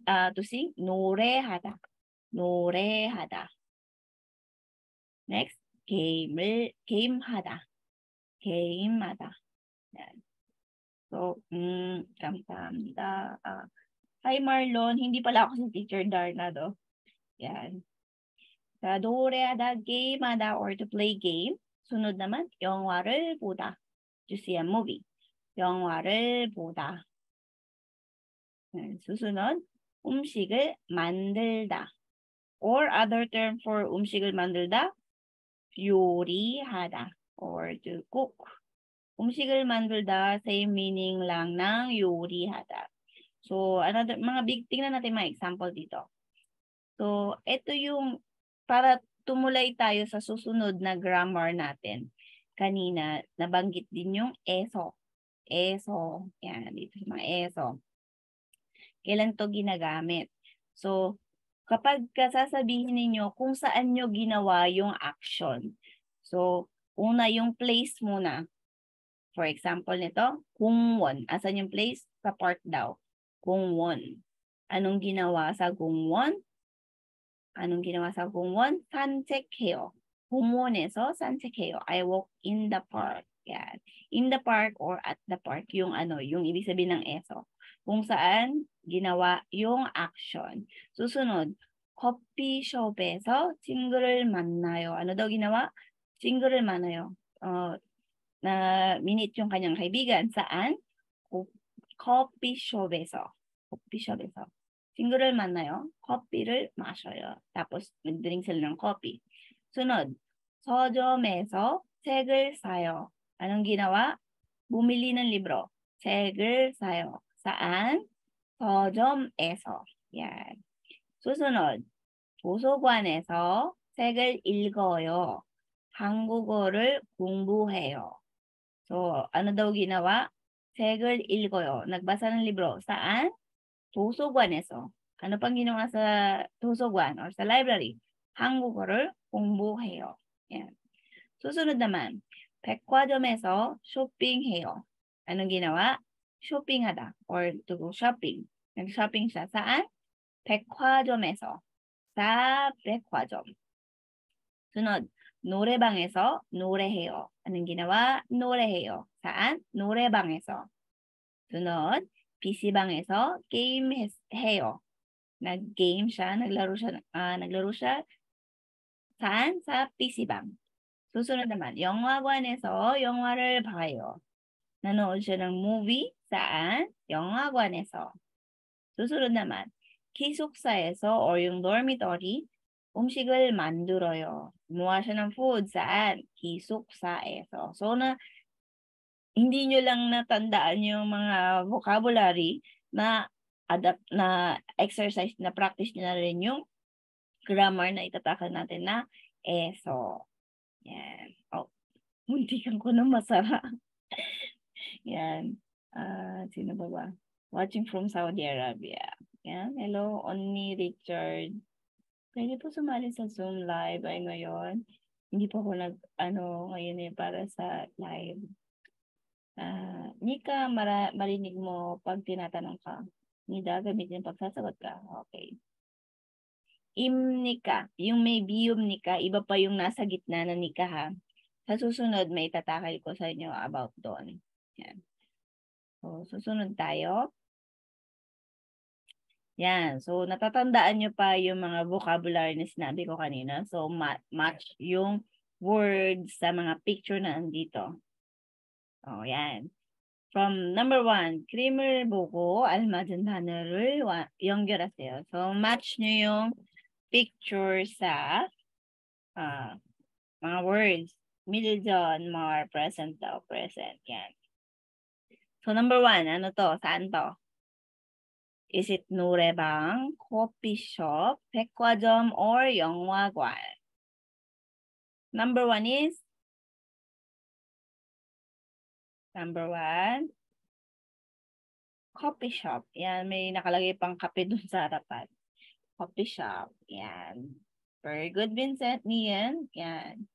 노래하다. 노래하다. Next, 게임하다. 게임하다. Yan. So, 감사합니다. Hi Marlon, hindi pala ako si Teacher Darna do. Yan. Sa 노래하다, 게임하다 or to play game. sunod naman, 영화를 보다. To see a movie. 영화를 보다. 수순은 음식을 만들다. Or other term for 음식을 만들다, 요리하다. Or to cook. 음식을 만들다, same meaning lang ng 요리하다. So, tingnan natin mga example dito. So, ito yung, para tumulay tayo sa susunod na grammar natin. Kanina, nabanggit din yung ESO. ESO. Yan, dito sa mga ESO. Kailan to ginagamit? So, kapag sasabihin ninyo kung saan nyo ginawa yung action. So, una yung place muna. For example nito, 공원. Asan yung place? Sa park daw. 공원. Anong ginawa sa 공원? Anong ginawa sa 공원? 산책해요. 공원에서 산책해요. I walk in the park. Yan. In the park or at the park. Yung yung ibig sabihin ng ESO. Kung saan ginawa yung action. Susunod, 커피숍에서 친구를 만나요. Ano daw ginawa? 친구를 만나요. Na minute yung kanyang kaibigan. Saan? 커피숍에서. 커피숍에서. 친구를 만나요. 커피를 마셔요. Tapos, nag-drink sila ng coffee. Sunod, 서점에서 책을 사요. Anong ginawa? Bumili ng libro. 책을 사요. Saan? 서점에서. Yan. 수순od, 도서관에서 책을 읽어요. 한국어를 공부해요. So, ano daw ginawa? 책을 읽어요. Nagbasa ng libro. Saan? 도서관에서. Ano pang ginawa sa 도서관 or sa library? 한국어를 공부해요. Yan. 수순od naman, 백화점에서 쇼핑해요. Anong ginawa? 쇼핑하다 or to go shopping. Nag-shopping siya. Saan? 백화점에서. Sa 백화점. sunod, 노래방에서 노래해요. Anong ginawa? 노래해요. Saan? 노래방에서. sunod, PC방에서 게임해요. Nag-game siya, naglaro siya. Saan? Sa PC방. 수순od naman, 영화관에서 영화를 봐요. nanood siya ng movie. Saan? 영화관에서. 수순od naman, 기숙사에서 or yung dormitory, 음식을 만들어요. Gumawa siya ng food. Saan? 기숙사에서. So, hindi nyo lang natandaan yung mga vocabulary na exercise, na practice nyo na rin yung grammar na itatakan natin na ESO. Yan. Oh, muntikan ko na masara. Yan. Sino ba? Watching from Saudi Arabia. Yan. Hello, Onni Richard. Pwede po sumali sa Zoom live ay ngayon. Hindi po ako ngayon para sa live. Nika, marinig mo pag tinatanong ka. Nida, gamitin pagsasagot ka. Okay. Imnika. Yung may biyum nika, iba pa yung nasa gitna na nika ha. Sa susunod, may tatakal ko sa inyo about doon. Yan. So, susunod tayo. Yan. So, natatandaan nyo pa yung mga vocabulary na sinabi ko kanina. So, match yung words sa mga picture na andito. Oh, yan. From number 1, 그림을 보고 알맞은 단어를 연결하세요. So, match nyo yung picture sa mga words. Middle dyan, more present daw, present. Yan. So, number 1, ano to? Saan to? Is it 노래방, coffee shop, 백화점, or 영화관? Number 1 is? Number 1, coffee shop. Yan, may nakalagay pang kape dun sa harapan. Coffee shop. Yan. Very good, Vincent. Nian. Yan.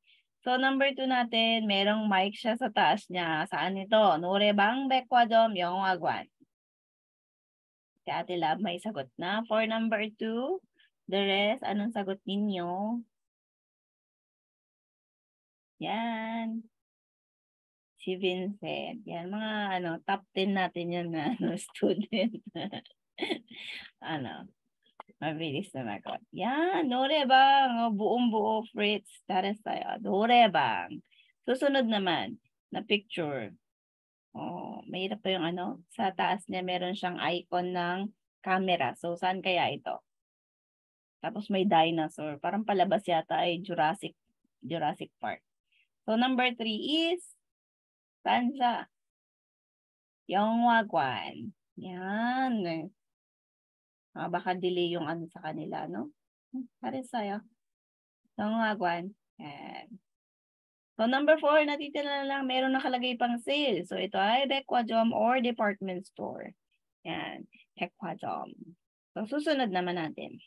So, number 2 natin, merong mic siya sa taas niya. Saan ito? 노래방, 백화점, 영화관. Si Ate Lab may sagot na. For number 2, the rest, anong sagot ninyo? Yan. Si Vincent. Yan, mga top 10 natin yan na student. Mabilis na nagot. Yan, 노래방. Buong-buo, Fritz. Tares tayo. 노래방. Susunod naman, na picture. Mahirap pa yung sa taas niya meron siyang icon ng camera. So, saan kaya ito? Tapos may dinosaur. Parang palabas yata ay Jurassic Park. So, number 3 is, saan siya? 영화관. Yan. Baka delay yung sa kanila, no? Pares tayo. 영화관. Yan. So, number 4, natitira na lang, meron nakalagay pang sale. So, ito ay 백화점 or department store. Yan, 백화점. So, susunod naman natin.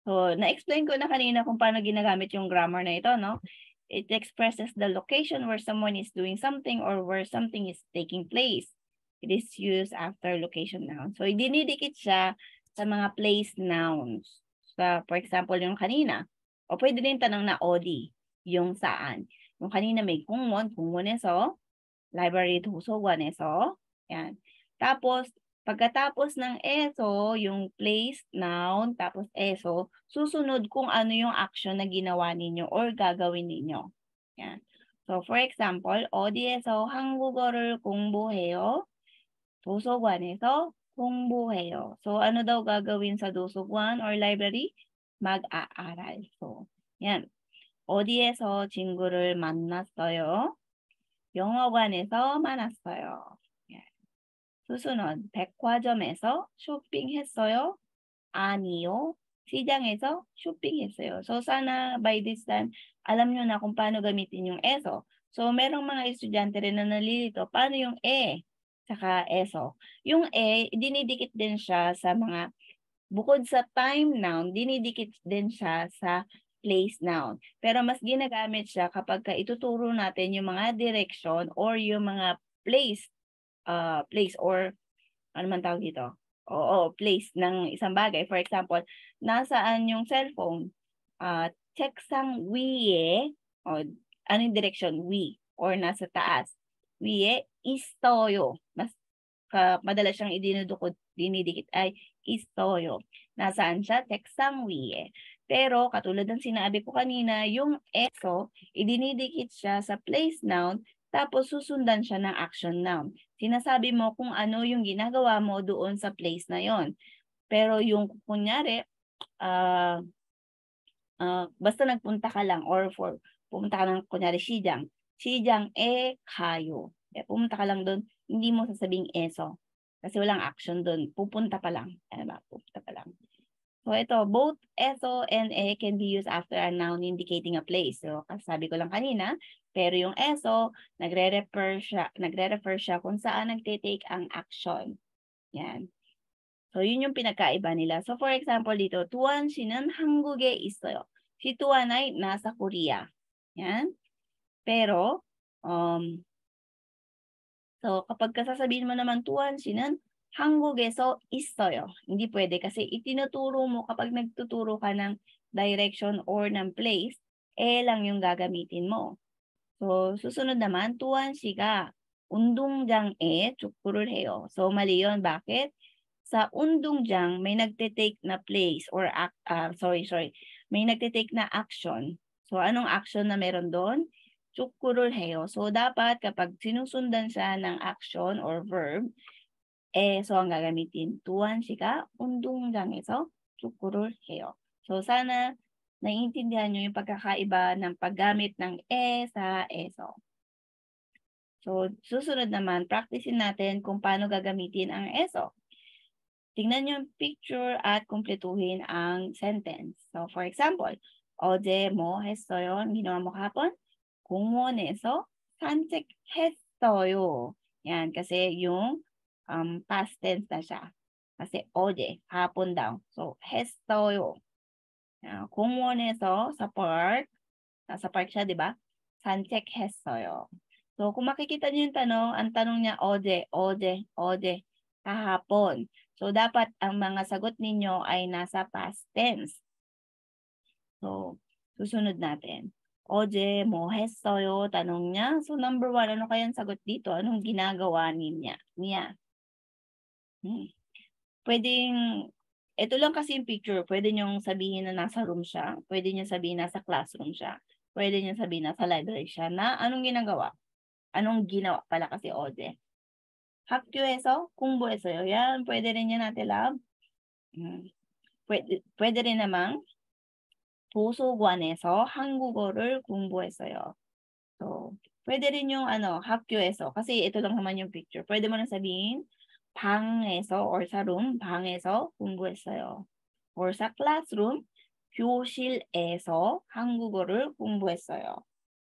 So, na-explain ko na kanina kung paano ginagamit yung grammar na ito, no? It expresses the location where someone is doing something or where something is taking place. It is used after location noun. So, dinidikit siya sa mga place nouns. So, for example, yung kanina. O pwede din tanong na OD. Yung saan. Yung kanina may 공원에서, library 도서관에서. Yan. Tapos, pagkatapos ng eso, yung place, noun, tapos eso, susunod kung ano yung action na ginawa ninyo or gagawin ninyo. Yan. So, for example, 어디에서 한국어를 공부해요? 도서관에서 공부해요. So, ano daw gagawin sa 도서관 or library? Mag-aaral. So, yan. 어디에서 친구를 만났어요? 영화관에서 만났어요. 수순원, 백화점에서 쇼핑했어요? 아니요. 시장에서 쇼핑했어요. So, sana by this time, alam nyo na kung paano gamitin yung eso. So, merong mga estudyante rin na nalilito, paano yung saka eso? Yung dinidikit din siya sa mga, bukod sa time noun, dinidikit din siya sa place noun. Pero mas ginagamit siya kapag ituturo natin yung mga direction or yung mga place or ano man tawag dito? Place ng isang bagay. For example, nasaan yung cellphone? 책상 위에, anong direction? 위, or nasa taas. 위에 있어요. Mas madalas siyang dinidikit ay 있어요. Nasaan siya? 책상 위에. Pero katulad ng sinabi ko kanina, yung eso, idinidikit siya sa place noun, tapos susundan siya ng action noun. Sinasabi mo kung ano yung ginagawa mo doon sa place na yon. Pero yung kunyari, basta nagpunta ka lang or pumunta ka lang kunyari 시장. 시장에 가요. Pumunta ka lang doon, hindi mo sasabing eso. Kasi walang action doon. Pupunta pa lang. Pupunta pa lang. So ito, both eso and can be used after a noun indicating a place. So sabi ko lang kanina, pero yung eso, nagre-refer siya kung saan nagte-take ang action. Yan. So yun yung pinagkaiba nila. So for example dito, Tuan 씨는 한국에 있어요. Si Tuan ay nasa Korea. Yan. Pero So, kapag sasabihin mo naman tuwan sinan, 한국에서 있어요. Hindi pwede kasi itinuturo mo kapag nagtuturo ka ng direction or ng place, lang yung gagamitin mo. So, susunod naman, tuwan 씨가 운동장에 축구를 해요. So, mali yun. Bakit? Sa 운동장, may nagte-take na place or may nagte-take na action. So, anong action na meron doon? 축구를 해요. So, dapat kapag sinusundan siya ng action or verb, so ang gagamitin. tuwan 씨가 운동장에서 축구를 해요. So, sana naiintindihan nyo yung pagkakaiba ng paggamit ng sa eso. So, susunod naman, practicein natin kung paano gagamitin ang eso. Tingnan nyo yung picture at kumpletuhin ang sentence. So, for example, 어제 뭐 했어요? ginawa mo kahapon? 공원에서 산책했어요. Yan, kasi yung past tense na siya. Kasi 어제, hapon daw. So, 했어요. 공원에서 sa park, nasa park siya, di ba? 산책했어요. So, kung makikita niyo yung tanong, ang tanong niya, 어제, kahapon. So, dapat ang mga sagot ninyo ay nasa past tense. So, susunod natin. 어제 뭐 했어요? Tanong niya. So, number 1, ano kayang sagot dito? Anong ginagawa niya? Pwedeng, ito lang kasi yung picture. Pwede niyong sabihin na nasa room siya. Pwede niyong sabihin nasa classroom siya. Pwede niyong sabihin nasa library siya na anong ginagawa? Anong ginawa pala kasi 어제? 학교에서 공부했어요. Yan, pwede rin yan natin, love. pwede rin namang 도서관에서 한국어를 공부했어요. So, pwede rin yung 학교에서. Kasi ito lang naman yung picture. Pwede mo na sabihin, 방에서 or sa room, 방에서 공부했어요. Or sa classroom, 교실에서 한국어를 공부했어요.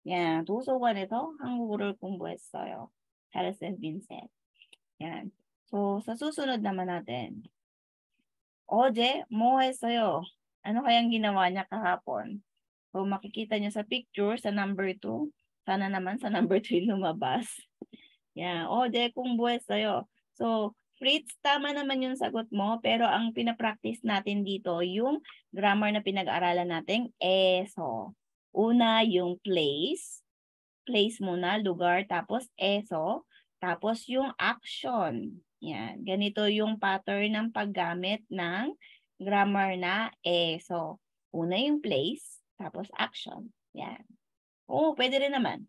Yan, 도서관에서 한국어를 공부했어요. That has been said. Yan. So, sa susunod naman natin. 어제 뭐 했어요? Ano kayang ginawa niya kahapon? So, makikita niyo sa picture, sa number 2. Sana naman sa number 3 lumabas. Yan. 어제 공부했어요. So, Fritz, tama naman yung sagot mo, pero ang pinapractice natin dito, yung grammar na pinag-aralan natin, eso. Una, yung place. Place muna, lugar, tapos eso. Tapos yung action. Yan. Ganito yung pattern ng paggamit ng grammar na eso. Una yung place, tapos action. Yan. Pwede rin naman.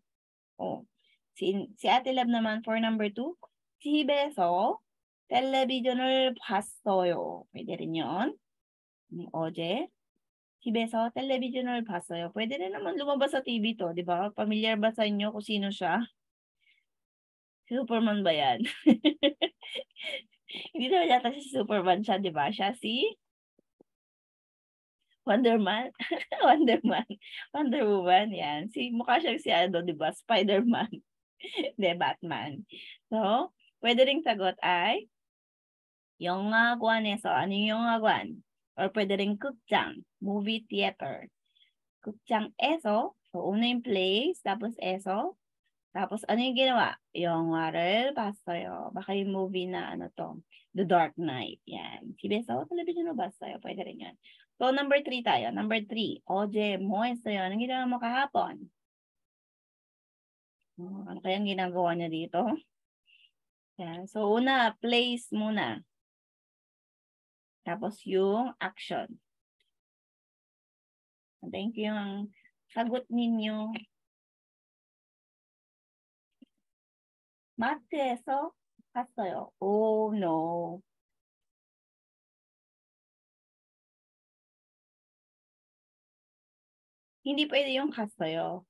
Si Ate Lab naman for number 2, 집에서 텔레비전을 봤어요. pwede rin yun. 어제 집에서 텔레비전을 봤어요. Pwede rin naman lumabas sa TV to, di ba? Familiar ba sa inyo kung sino siya? Superman ba yan? Hindi naman yata si Superman siya, di ba? Siya si Wonderman. Wonder Woman, yan. Mukha siyang si di ba? Spider-Man. Hindi, Batman. So, pwede ring sagot ay 영화관에서, ano yung 영화관? Or pwede ring 극장, movie theater. 극장에서, so una yung place, tapos eso. Tapos ano yung ginawa? 영화를 봤어요. Baka yung movie na The Dark Knight. Yan. 집에서 television 봤어요. Pwede rin yan. So, number 3 tayo. Number 3. 어제 뭐 했어요? Anong ginawa mo kahapon? Ano kayang ginagawa niya dito? Yan. So, una, place muna. Tapos yung action. Thank you yung sagot ninyo. 마트에서 갔어요. Oh, no. Hindi pwede yung 갔어요.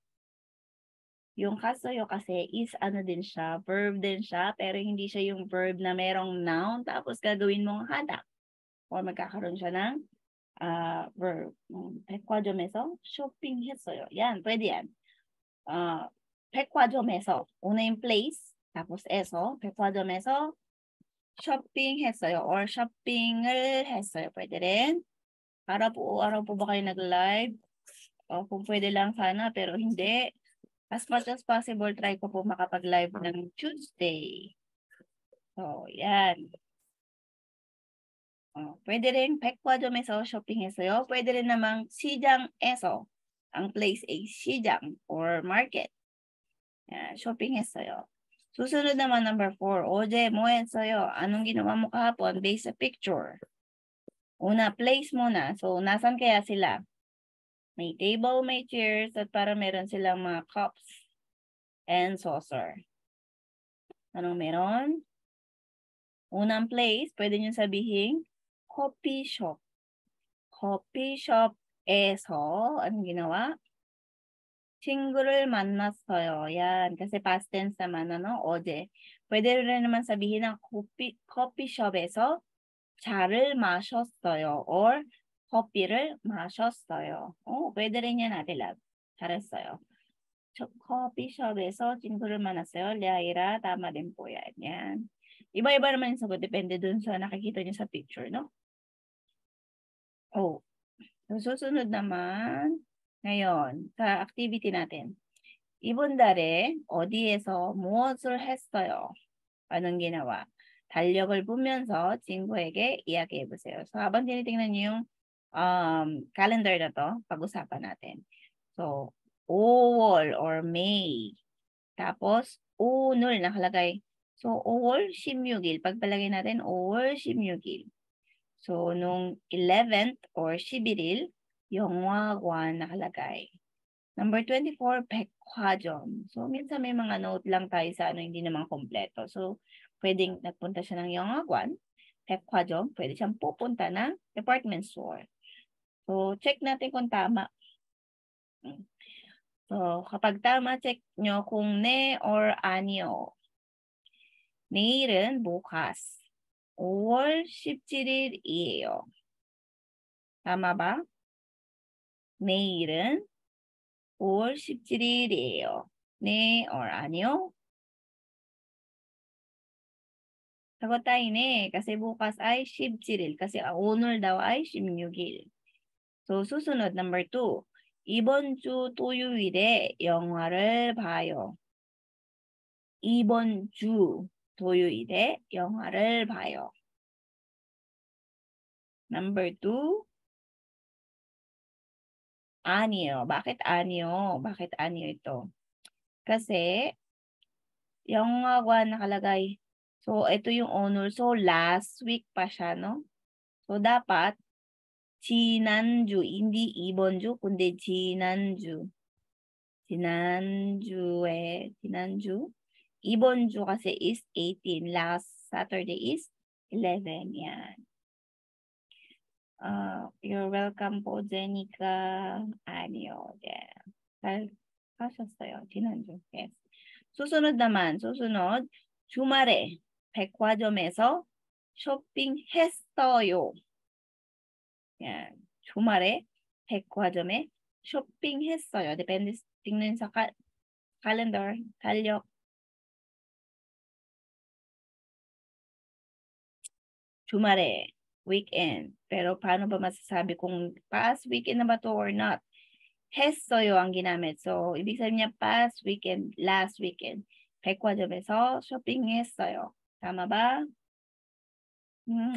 Yung 갔어요 kasi is din siya, verb din siya, pero hindi siya yung verb na merong noun, tapos gagawin mong hadak. Or magkakaroon siya ng verb. 백화점에서 쇼핑했어요. Yan, pwede yan. 백화점에서, una yung place, tapos eso, 백화점에서 쇼핑했어요. Or shopping을 했어요. Pwede rin. Araw po ba kayo nag-live? Kung pwede lang sana, pero hindi. As much as possible, try ko po makapag-live ng Tuesday. So, yan. Pwede rin 백화점에서 쇼핑했어요. Pwede rin namang 시장에서. Ang place ay 시장 or market. Yan, shopping했어요. 수sunod naman number 4. 어제 뭐 했어요? Anong ginawa mo kahapon based sa picture? Una, place muna. So, nasan kaya sila? May table, may chairs, at para meron silang mga cups and saucer. Anong meron? Unang place, pwede nyo sabihin, coffee shop. Coffee shop에서, anong ginawa? 친구를 만났어요. Yan, kasi past tense naman, ano, 어제. Pwede rin naman sabihin ng coffee shop에서 차를 마셨어요. Or 커피를 마셨어요. pwede rin yan natin lab. 잘했어요. 커피숍에서 친구를 만났어요. 레아이라, tama din po yan. Yan. Iba-iba naman yung sagot. Depende dun sa nakikita nyo sa picture, no? So, susunod naman, ngayon, sa activity natin. 이번 달에 어디에서 무엇을 했어요? Anong ginawa? 달력을 보면서 친구에게 이야기해보세요. So, habang tinitingnan nyo yung calendar na to, pag-usapan natin. So, 5월 or May. Tapos, 오늘 nakalagay. So, 5월 16일. Pagpalagay natin, 5월 16일. So, nung 11th or 11일, 영화관 nakalagay. Number 24, 백화점. So, minsan may mga note lang tayo sa hindi naman kompleto. So, pwedeng nagpunta siya ng 영화관, 백화점, pwede siyang pupunta ng department store. So, check natin kung tama. So, kapag tama, check nyo kung ne or 아니요. 내일은 bukas. 5월 17일이에요. tama ba? 내일은 5월 17일이에요. 네 or 아니요? Sagot tayo ne kasi bukas ay 17일. Kasi 오늘 daw ay 16일. So, susunod, number 2. 이번 주 토요일에 영화를 봐요. 이번 주 토요일에 영화를 봐요. Number 2. 아니요. Bakit 아니요? Bakit 아니요 ito? Kasi, 영화관 nakalagay. So, ito yung owner. So, last week pa siya, no? So, dapat, 지난주, hindi 이번 주, kundi 지난주. 지난주. 이번 주 kasi is 18. Last Saturday is 11. Yan. You're welcome po, Jenica. 아니요. Yeah. 잘 하셨어요. 지난주. Yes. 수sunod, 주말에 백화점에서 쇼핑했어요. Yan. 주말에 백화점에 쇼핑했어요. Depende tingnan sa calendar, 달력. 주말에, weekend. Pero paano ba masasabi kung past weekend na ba to or not? 했어요 ang ginamit. So, ibig sabihin niya past weekend, last weekend. 백화점에서 쇼핑했어요. Tama ba?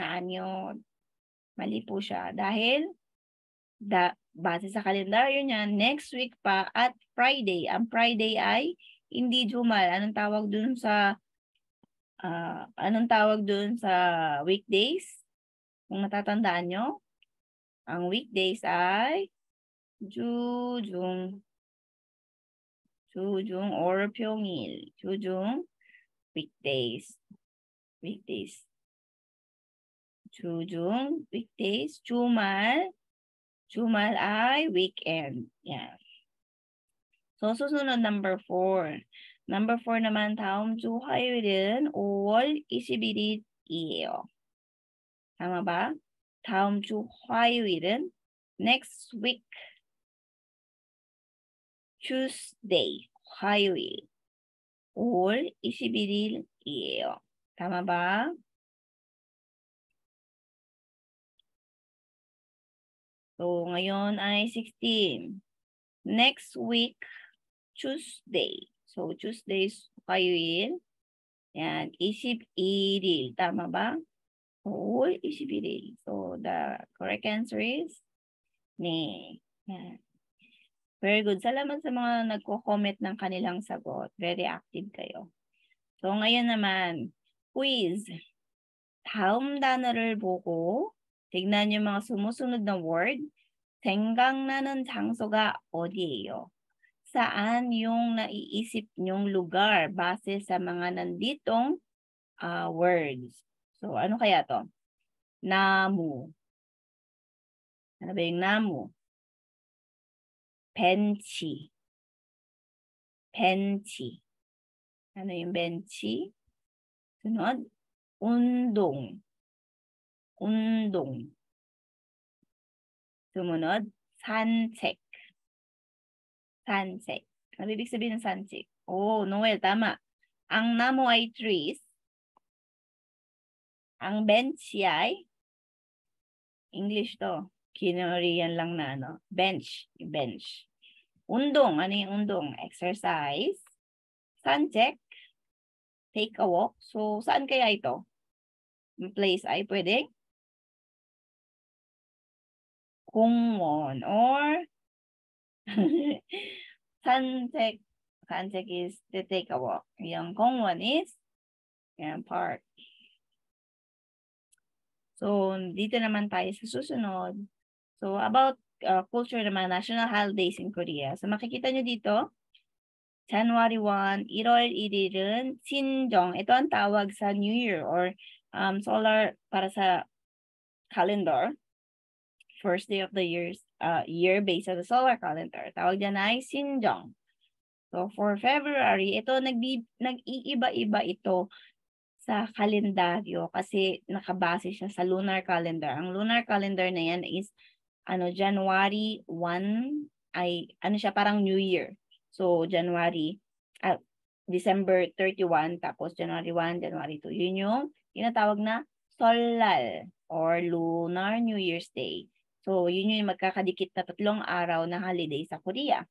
아니요. Mali po siya. Dahil, base sa kalendaryo niya, next week pa at Friday. Ang Friday ay hindi Jumal. Anong tawag dun sa weekdays? Kung natatandaan nyo, ang weekdays ay 주중 or 평일. 주중, weekdays. 주중, weekdays. 주말 ay weekend. Yan. So, susunod number 4. Number 4 naman, 다음 주 화요일은 5월 21일이에요. tama ba? 다음 주 화요일은 next week. Tuesday, 화요일. 5월 21일이에요. tama ba? So, ngayon ay 16. Next week, Tuesday. So, Tuesday is 화요일. Yan, 21일. Tama ba? Oo, 21일. So, the correct answer is ne. Yan. Very good. Salamat sa mga nagko-comment ng kanilang sagot. Very active kayo. So, ngayon naman, quiz. 다음 단어를 보고 tignan yung mga sumusunod na word. 생각나는 장소가 어디예요? Saan yung naiisip nyong lugar base sa mga nanditong words? So, ano kaya to? 나무. Ano ba yung namu? 벤치. 벤치. Ano yung benchi? Sunod, 운동. 운동. Sumunod, 산책. 산책. Ano ibig sabihin ng 산책? Oh, Noel, tama. Ang namu ay trees. Ang bench ay English to. Kinorian lang na, no? Bench. Bench. 운동. Ano yung undong? Exercise. 산책. Take a walk. So, saan kaya ito? Yung place ay pwedeng 공원 or 산책. 산책 is to take a walk. Yung 공원 is yung park. So, dito naman tayo sa susunod. So, about culture naman, national holidays in Korea. So, makikita nyo dito, January 1, 1월 1일은 신정. Ito ang tawag sa New Year or solar para sa calendar. First day of the year based on the solar calendar. Tawag dyan ay 신정. So, for February, ito nag-iiba-iba ito sa kalendaryo kasi nakabase siya sa lunar calendar. Ang lunar calendar na yan is January 1 ay siya parang New Year. So December 31 tapos January 1, January 2. Yun yung tinatawag na Solal or Lunar New Year's Day. So yun yung magkakadikit na 3 araw na holiday sa Korea.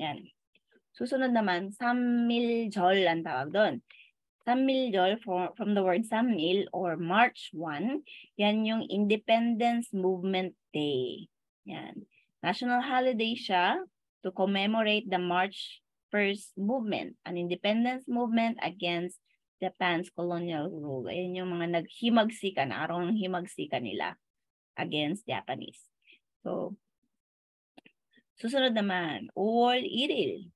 Yan. Susunod naman, Sammiljeol ang tawag doon. Sammiljeol from the word Sammil or March 1, yan yung Independence Movement Day. Yan. National holiday siya to commemorate the March 1st movement, an independence movement against Japan's colonial rule. Ayan yung mga naghimagsikan, araw ng himagsikan nila against Japanese. So, susunod naman, 5월 1일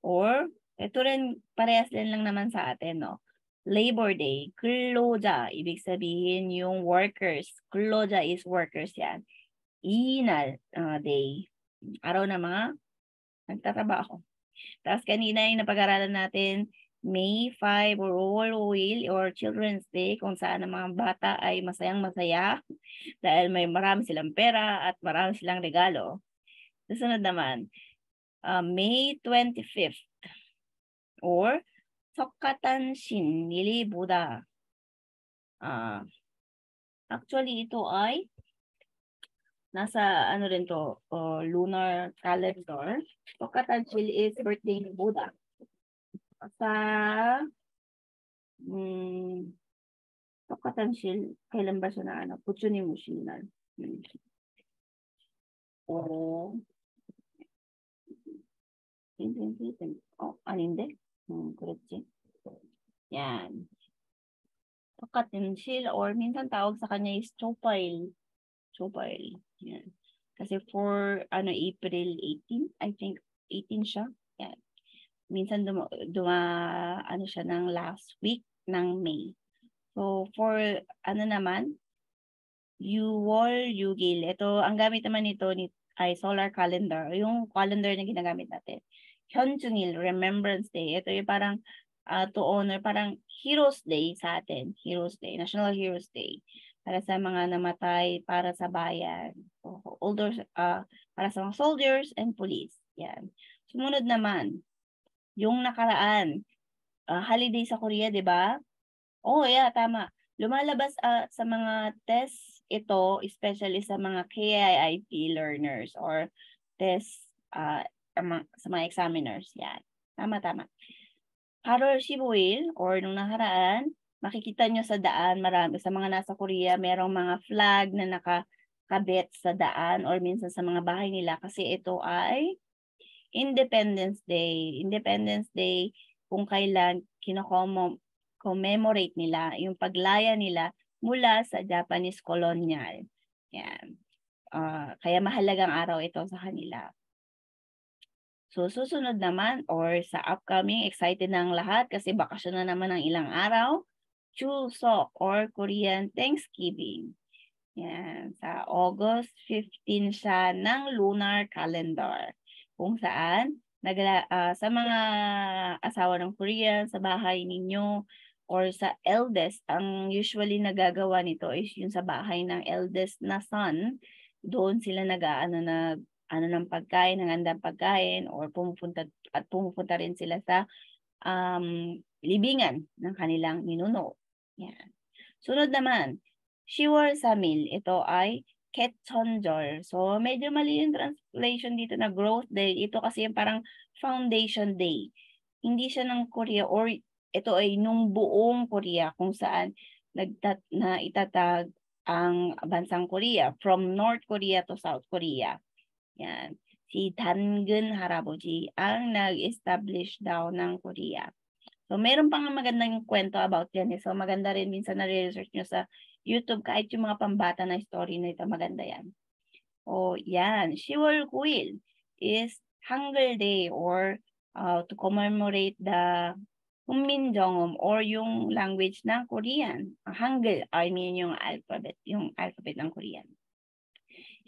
or ito rin, parehas din lang naman sa atin, no? Labor Day, 근로자, ibig sabihin yung workers. 근로자 is workers yan. Inal day, araw na mga nagtatrabaho. Tapos kanina yung napag-aralan natin, May 5 or 5월 5일 or Children's Day, kung saan ang mga bata ay masayang-masaya dahil may marami silang pera at marami silang regalo. Susunod naman, May 25th. Or 석가탄신일보다. Actually, ito ay nasa rin to, lunar calendar. 석가탄신 is birthday ni Buddha. Sa 석가탄신, kailan ba siya na Puchuni Mushinan. Hindi? 그랬지. Yan. 석가탄신 or minsan tawag sa kanya is Chopail. Yan. Kasi for April 18, I think 18 siya. Yan. Minsan siya ng last week ng May. So for naman, Yuwol Yugil. Ito, ang gamit naman nito ay solar calendar. Yung calendar na ginagamit natin. 현충일, Remembrance Day. Ito yung parang to honor, parang Heroes Day sa atin. Heroes Day, National Heroes Day. Para sa mga namatay, para sa bayan. Para sa mga soldiers and police. Yan. Sumunod naman, yung nakaraan, holiday sa Korea, di ba? Yeah, tama. Lumalabas sa mga tests ito, especially sa mga KIIT learners or test sa mga examiners. Yan. Tama. Carol Shibuil, or nung nakaraan, makikita nyo sa daan, marami sa mga nasa Korea, merong mga flag na nakakabit sa daan or minsan sa mga bahay nila kasi ito ay Independence Day. Independence Day kung kailan commemorate nila yung paglaya nila mula sa Japanese colonial. Yan. Kaya mahalagang araw ito sa kanila. So, susunod naman or sa upcoming, excited na ang lahat kasi bakasyon na naman ng ilang araw, Chuseok or Korean Thanksgiving. Yan, sa August 15 siya ng lunar calendar. Kung saan, sa mga asawa ng Korean, sa bahay ninyo, or sa eldest, ang usually nagagawa nito is yung sa bahay ng eldest na son, doon sila ng pagkain, ng handang pagkain, or pumupunta rin sila sa libingan ng kanilang ninuno. Yan. Sunod naman, Shiwar Samil, ito ay Ketchonjol. So, medyo mali yung translation dito na growth day. Ito kasi yung parang foundation day. Hindi siya ng Korea or ito ay nung buong Korea kung saan itatag ang bansang Korea from North Korea to South Korea. Yan. Si Dangun Haraboji ang nag-establish daw ng Korea. So, meron pang magandang kwento about yan. So, maganda rin minsan na research nyo sa YouTube, kahit yung mga pambata na story na ito, maganda yan. O, yan. Shiwol Kuil is Hangul Day or to commemorate the Humminjongum or yung language ng Korean. Hangul, I mean yung alphabet ng Korean.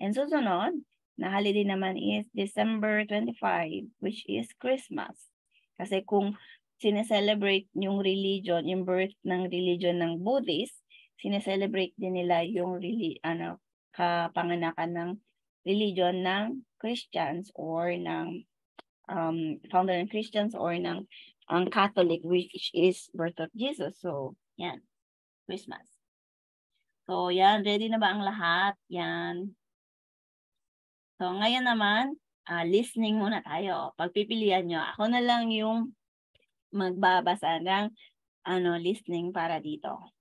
And susunod, na holiday naman is December 25, which is Christmas. Kasi kung sineselebrate yung religion, yung birth ng religion ng Buddhist, sineselebrate din nila yung kapanganakan ng religion ng Christians or ng founder ng Christians or ng Catholic, which is birth of Jesus. So, yan. Christmas. So, yan. Ready na ba ang lahat? Yan. So, ngayon naman, listening muna tayo. Pagpipilian nyo, ako na lang yung magbabasa ng listening para dito.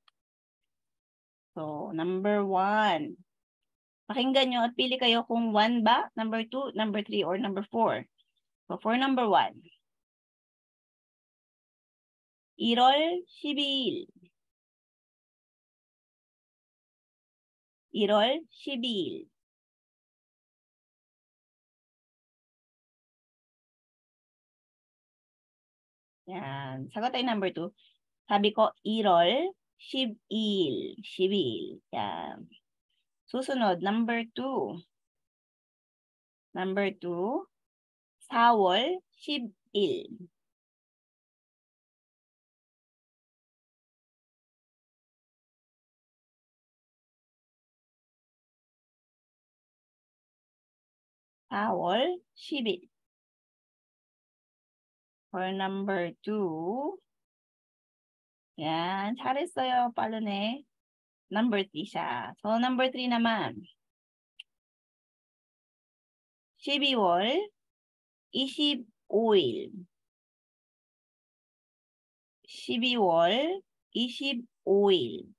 So, number 1. Pakinggan nyo at pili kayo kung 1 ba, number 2, number 3, or number 4. So, for number 1. Irol Shibil. Irol Shibil. Yan. Sagot ay number 2. Sabi ko, Irol Shibil. Shibil. Yan. Susunod, number 2. Number 2, Sawol Shibil. Sawol Shibil. For number 2, yan, 잘했어요, 빠르네. Number 3 siya. So, number 3 naman. 12월 25일. 12월 25일.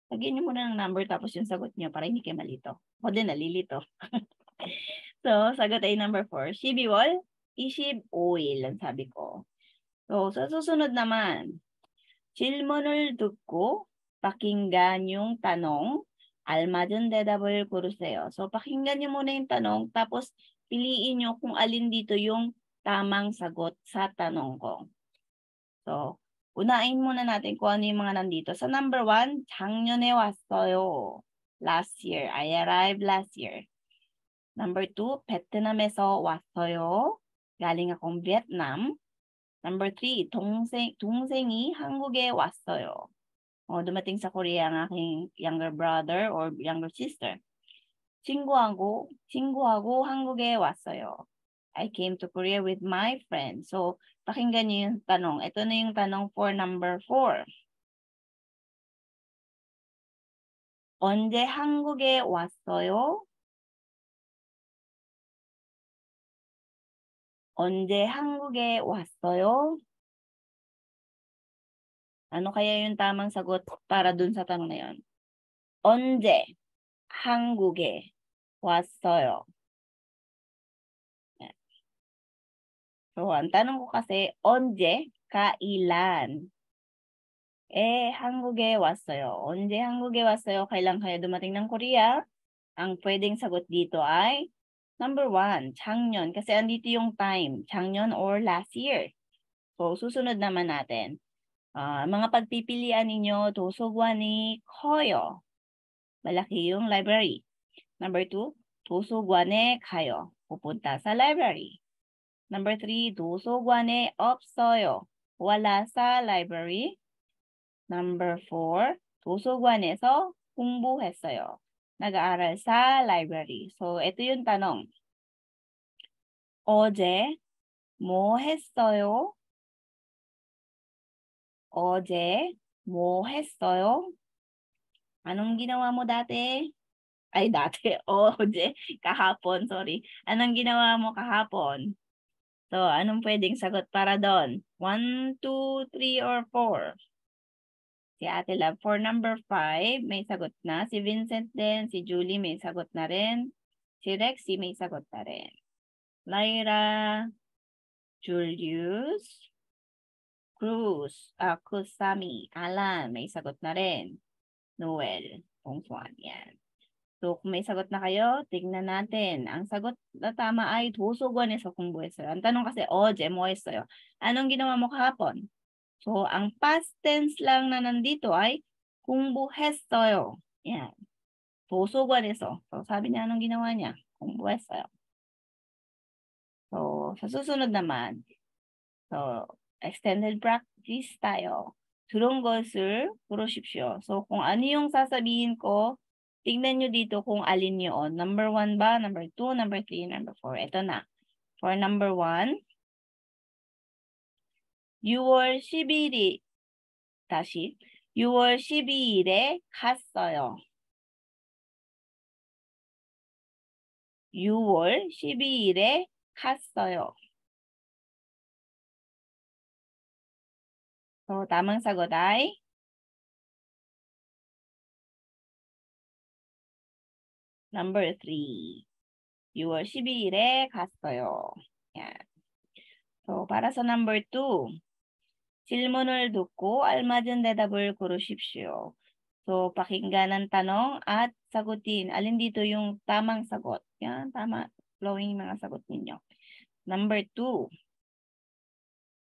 Lagyan niyo muna ng number tapos yung sagot niyo para hindi kayo malito. O din, nalilito. So, sagot ay number 4. 12월 25일 ang sabi ko. So, sa susunod naman, 질문을 듣고 pakinggan yung tanong, al맞은 대답을 고르세요. So, pakinggan niyo muna yung tanong, tapos piliin niyo kung alin dito yung tamang sagot sa tanong ko. So, unahin muna natin kung ano yung mga nandito. Sa number 1, 작년에 왔어요. Last year. I arrived last year. Number 2, 베트남에서 왔어요. Galing akong Vietnam. Number 3, 동생이 한국에 왔어요. Dumating sa Korea ang aking younger brother or younger sister. 친구하고 한국에 왔어요. I came to Korea with my friends. So, pakinggan niyo yung tanong. Ito na yung tanong for number 4. 언제 한국에 왔어요? 언제 한국에 왔어요? Ano kaya yung tamang sagot para dun sa tanong na yun? 언제 한국에 왔어요? Yan. So, ang tanong ko kasi, 언제, kailan? 한국에 왔어요. 언제 한국에 왔어요? Kailan kayo dumating ng Korea? Ang pwedeng sagot dito ay number 1, 작년. Kasi andito yung time, 작년 or last year. So, susunod naman natin. Mga pagpipilian ninyo, 도서관이 커요. Malaki yung library. Number 2, 도서관에 가요. Pupunta sa library. Number 3, 도서관에 없어요. Wala sa library. Number 4, 도서관에서 공부했어요. Nag-aaral sa library. So, ito yung tanong. 어제 뭐 했어요? 어제 뭐 했어요? Anong ginawa mo dati? Ay, dati. 어제. Kahapon, sorry. Anong ginawa mo kahapon? So, anong pwedeng sagot para doon? 1, 2, 3, or 4? Si Ate Love, for number 5, may sagot na. Si Vincent din, si Julie may sagot na rin. Si Rexy may sagot na rin. Lyra, Julius, Cruz, Kusami, Alan, may sagot na rin. Noel, Pongsuan, yan. So, kung may sagot na kayo, tignan natin. Ang sagot na tama ay 도서관에서 공부했어요. Ang tanong kasi, 어제 뭐 했어요? Anong ginawa mo kahapon? So, ang past tense lang na nandito ay 공부했어요. Yan. 도서관에서. So, sabi niya anong ginawa niya? 공부했어요. So, sa susunod naman, so, extended practice tayo. 들은 것을 고르십시오. So, kung ano yung sasabihin ko, tingnan nyo dito kung alin yun. Number 1 ba? Number 2, number 3, number 4. Ito na. For number 1, 6월 12일이, 다시, 6월 12일에 갔어요. 6월 12일에 갔어요. So, tamang sagot ay number 3. 6월 12일에 갔어요. Yan. So, para sa number 2, 질문을 듣고 알맞은 대답을 고르십시오. So, pakinggan ang tanong at sagutin. Alin dito yung tamang sagot? Yan, tama. Flowing yung mga sagot ninyo. Number 2,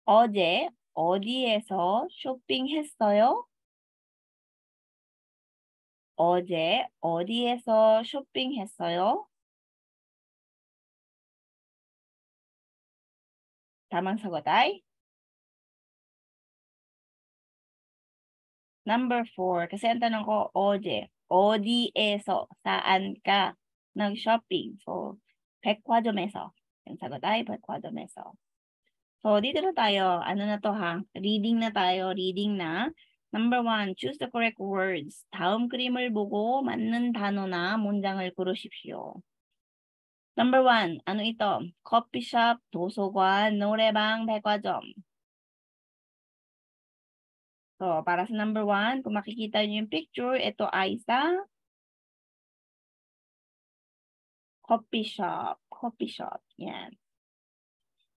어제 어디에서 쇼핑했어요? 어제 어디에서 쇼핑했어요? Tamang sagot ay number 4. Kasi ang tanong ko, 어제, 어디에서, saan ka nag-shopping? So, 백화점에서. Yung sagot ay 백화점에서. So, dito na tayo. Ano na to ha? Reading na tayo. Reading na. Number 1, choose the correct words. 다음 그림을 보고 맞는 단어나 문장을 고르십시오. Number 1, ano ito? Coffee shop, 도서관, 노래방, 백화점. So, para sa number 1, kung makikita niyo yung picture, ito ay sa coffee shop. Coffee shop. Yan.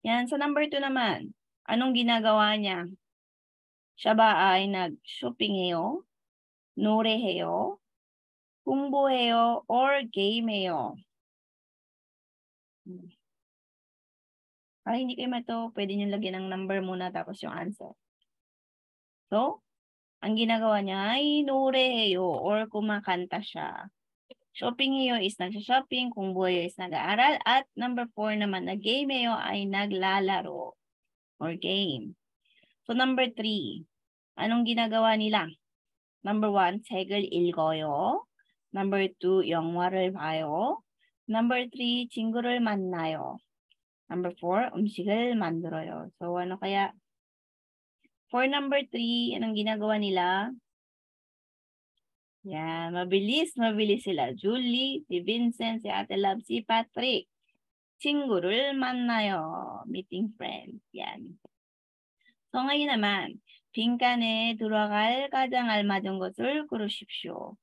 Yan. Sa number 2 naman, anong ginagawa niya? Siya ba ay nag-shopping해요? 노래해요? 공부해요? Or game해요? Para hindi kayo mato, pwede nyo lagyan ng number muna tapos yung answer. So, ang ginagawa niya ay 노래해요 or kumakanta siya. Shopping해요 is nagsha-shopping, 공부해요 is nag-aaral, at number 4 naman na game해요 ay naglalaro or game. So, number 3, anong ginagawa nila? Number 1, 책을 읽어요. Number 2, 영화를 봐요. Number 3, 친구를 만나요. Number 4, 음식을 만들어요. So, ano kaya? For number 3, anong ginagawa nila? Yan, mabilis sila. Julie, si Vincent, si Ate Love, si Patrick. 친구를 만나요. Meeting friends. Yan. So ngayon naman, 빈칸에 들어갈 가장 알맞은 것을 고르십시오.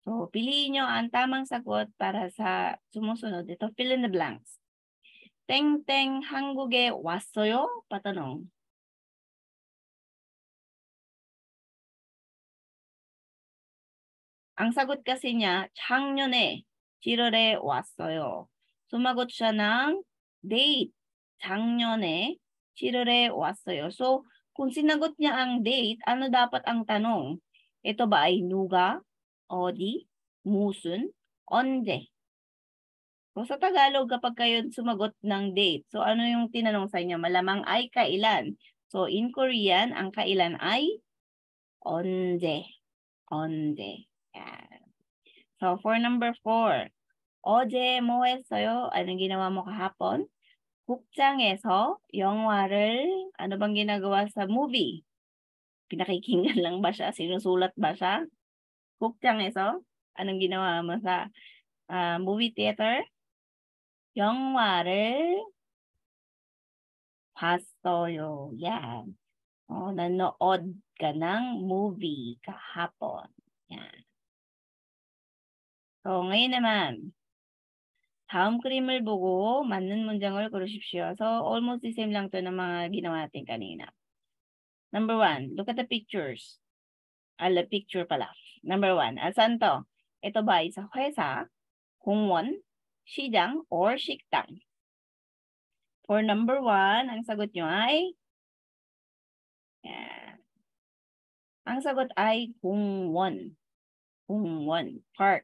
So piliin nyo ang tamang sagot para sa sumusunod. Ito, fill in the blanks. 땡땡 한국에 왔어요? patanong. Ang sagot kasi niya, 작년에 7월에 왔어요. Sumagot siya ng date. 작년에 7월에 왔어요. So, kung sinagot niya ang date, ano dapat ang tanong? Ito ba ay 누가, 어디, 무슨, 언제? So, sa Tagalog, kapag kayo sumagot ng date, so ano yung tinanong sa inyo? Malamang ay kailan. So, in Korean, ang kailan ay 언제. 언제. Yan. So, for number 4, 어제 뭐 했어요? Anong ginawa mo kahapon? 국장에서 영화를, ano bang ginagawa sa movie? Pinakikinggan lang ba siya? Sinusulat ba siya? 국장에서, anong ginawa mo sa movie theater? 영화를 봤어요. Yan. Nanood ka ng movie kahapon. Yan. So, ngayon naman, 다음 그림을 보고 맞는 문장을 고르십시오. So, almost the same lang to ng mga ginawa natin kanina. Number 1, look at the pictures. Picture pala. Number 1, saan to? Ito ba ay sa 회사, 공원, 시장, or 식당? For number 1, ang sagot nyo ay yan. Ang sagot ay 공원. 공원, park.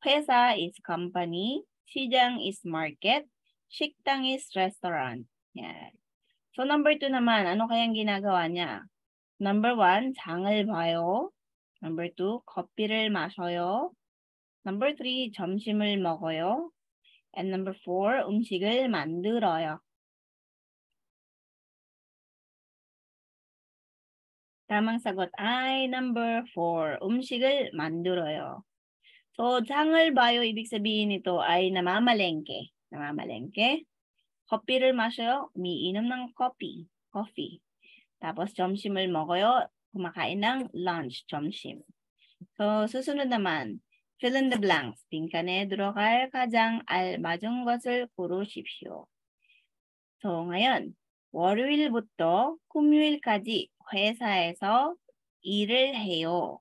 회사 is company, 시장 is market, 식당 is restaurant. Yan. So number 2 naman, ano kayang ginagawa niya? Number 1, 장을 봐요. Number 2, 커피를 마셔요. Number 3, 점심을 먹어요. And number 4, 음식을 만들어요. Tamang sagot ay number 4, 음식을 만들어요. So, 장을 봐요, ibig sabihin nito ay namamalengke. Namamalengke. 커피를 마셔요, umiinom ng coffee. Tapos, 점심을 먹어요, kumakain ng lunch, 점심. So, susunod naman, fill in the blanks. 빈칸에 들어갈 가장 알맞은 것을 고르십시오. So, ngayon, 월요일부터 금요일까지 회사에서 일을 해요.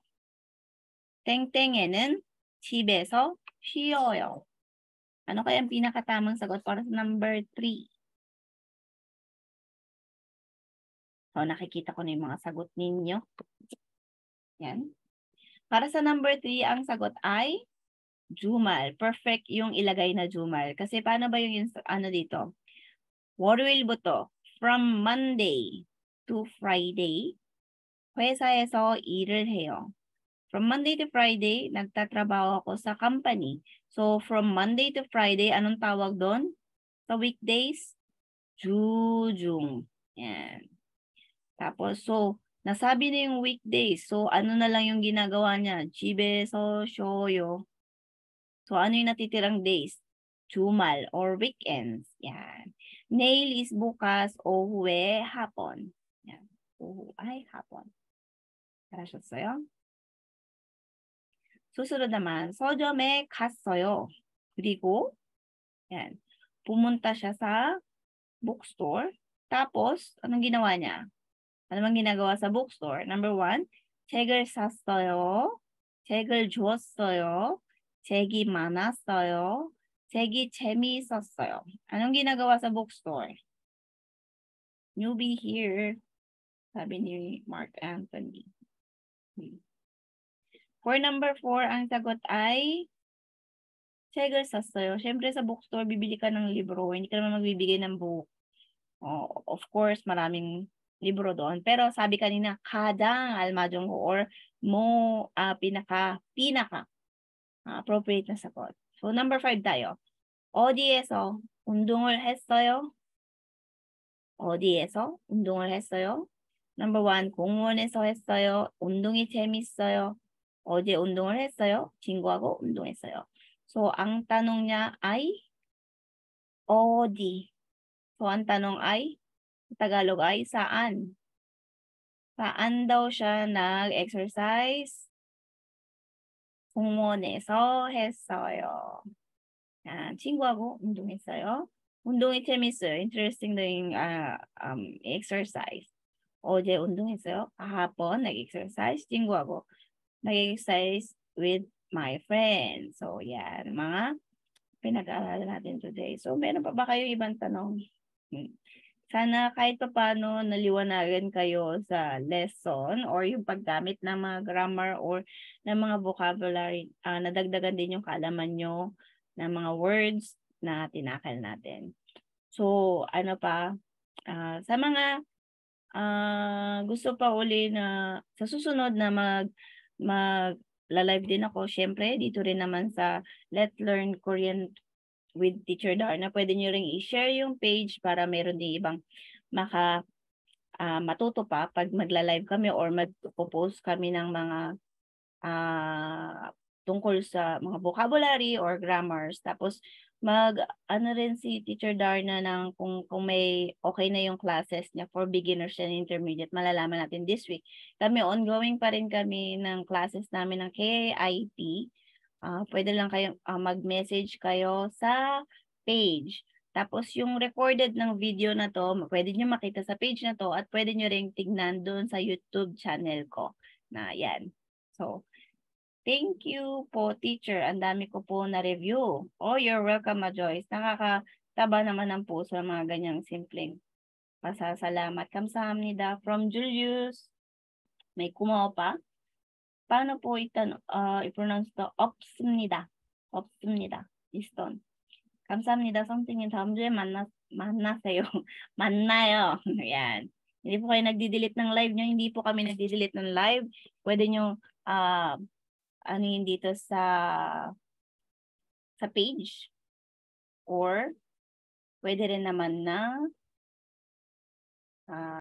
땡땡에는 집에서 쉬어요. Ano kaya ang pinakatamang sagot para sa number 3? So, nakikita ko na yung mga sagot ninyo. Yan. Para sa number 3, ang sagot ay 주말. Perfect yung ilagay na 주말. Kasi paano ba yung ano dito? 월요일부터, from Monday to Friday, 회사에서 일을 해요. From Monday to Friday, nagtatrabaho ako sa company. So, from Monday to Friday, anong tawag doon? Sa weekdays? 주중. Yan. Tapos, so, nasabi na yung weekdays. So, ano na lang yung ginagawa niya? 집에서 쉬어요. So, ano yung natitirang days? 주말 or weekends. Yan. Neil is bukas, 오후에 hapon. Yan. 오후 ay hapon. 잘하셨어요? 수수로 naman, 서점에 갔어요. 그리고, yan, pumunta siya sa bookstore. Tapos, anong ginawa niya? Ano bang ginagawa sa bookstore? Number 1, 책을 샀어요. 책을 주었어요. 책이 많았어요. 책이 재미있었어요. Anong ginagawa sa bookstore? Newbie here. Sabi ni Mark Anthony. For number 4, ang sagot ay 책을 샀어요. Siyempre sa bookstore, bibili ka ng libro. Hindi ka naman magbibigay ng book. Of course, maraming libro doon. Pero sabi kanina, 가장 알맞은 ko or pinaka appropriate na sagot. So number 5 tayo. 어디에서 운동을 했어요? 어디에서 운동을 했어요? Number 1, 공원에서 했어요. 운동이 재밌어요. 어제 운동을 했어요? 친구하고 운동했어요. So, ang tanong niya ay 어디. So, ang tanong ay, sa Tagalog ay saan? Saan daw siya nag-exercise? 공원에서 했어요. 아, 친구하고 운동했어요. 운동이 재밌어요. Interesting doing exercise. 어제 운동했어요. kahapon nag-exercise. 친구하고 nag-exercise with my friends. So, yan. Mga pinag-aaralan natin today. So, meron pa ba kayo ibang tanong? Sana kahit pa paano naliwanagan kayo sa lesson or yung paggamit ng mga grammar or ng mga vocabulary, nadagdagan din yung kaalaman nyo ng mga words na tinakal natin. So, ano pa, sa mga gusto pa uli na sa susunod na mag-live din ako, syempre, dito rin naman sa Let's Learn Korean with Teacher Darna, pwede nyo ring i-share yung page para meron din ibang matuto pa pag magla-live kami or mag-post kami ng mga tungkol sa mga vocabulary or grammars. Tapos ano rin si Teacher Darna ng kung may okay na yung classes niya for beginners and intermediate, malalaman natin this week. Kami ongoing pa rin kami ng classes namin ng KIT. Pwede lang kayo mag-message kayo sa page. Tapos yung recorded ng video na to, pwede nyo makita sa page na to at pwede nyo ring tignan doon sa YouTube channel ko na yan. So, thank you po, teacher. Ang dami ko po na-review. Oh, you're welcome, Joyce. Nakakataba naman ng puso ang mga ganyang simpleng pasasalamat. Kamsahamnida from Julius. May kumaw pa. Paano po i-pronounce to? 없습니다. 없습니다. Liston. 감사합니다. 선생님, 다음 주에 만나세요. 만나요. Ayan. Hindi po kayo nagdi-delete ng live nyo. Hindi po kami nagdi-delete ng live. Pwede nyo, ano yun dito sa page. Or, pwede rin naman na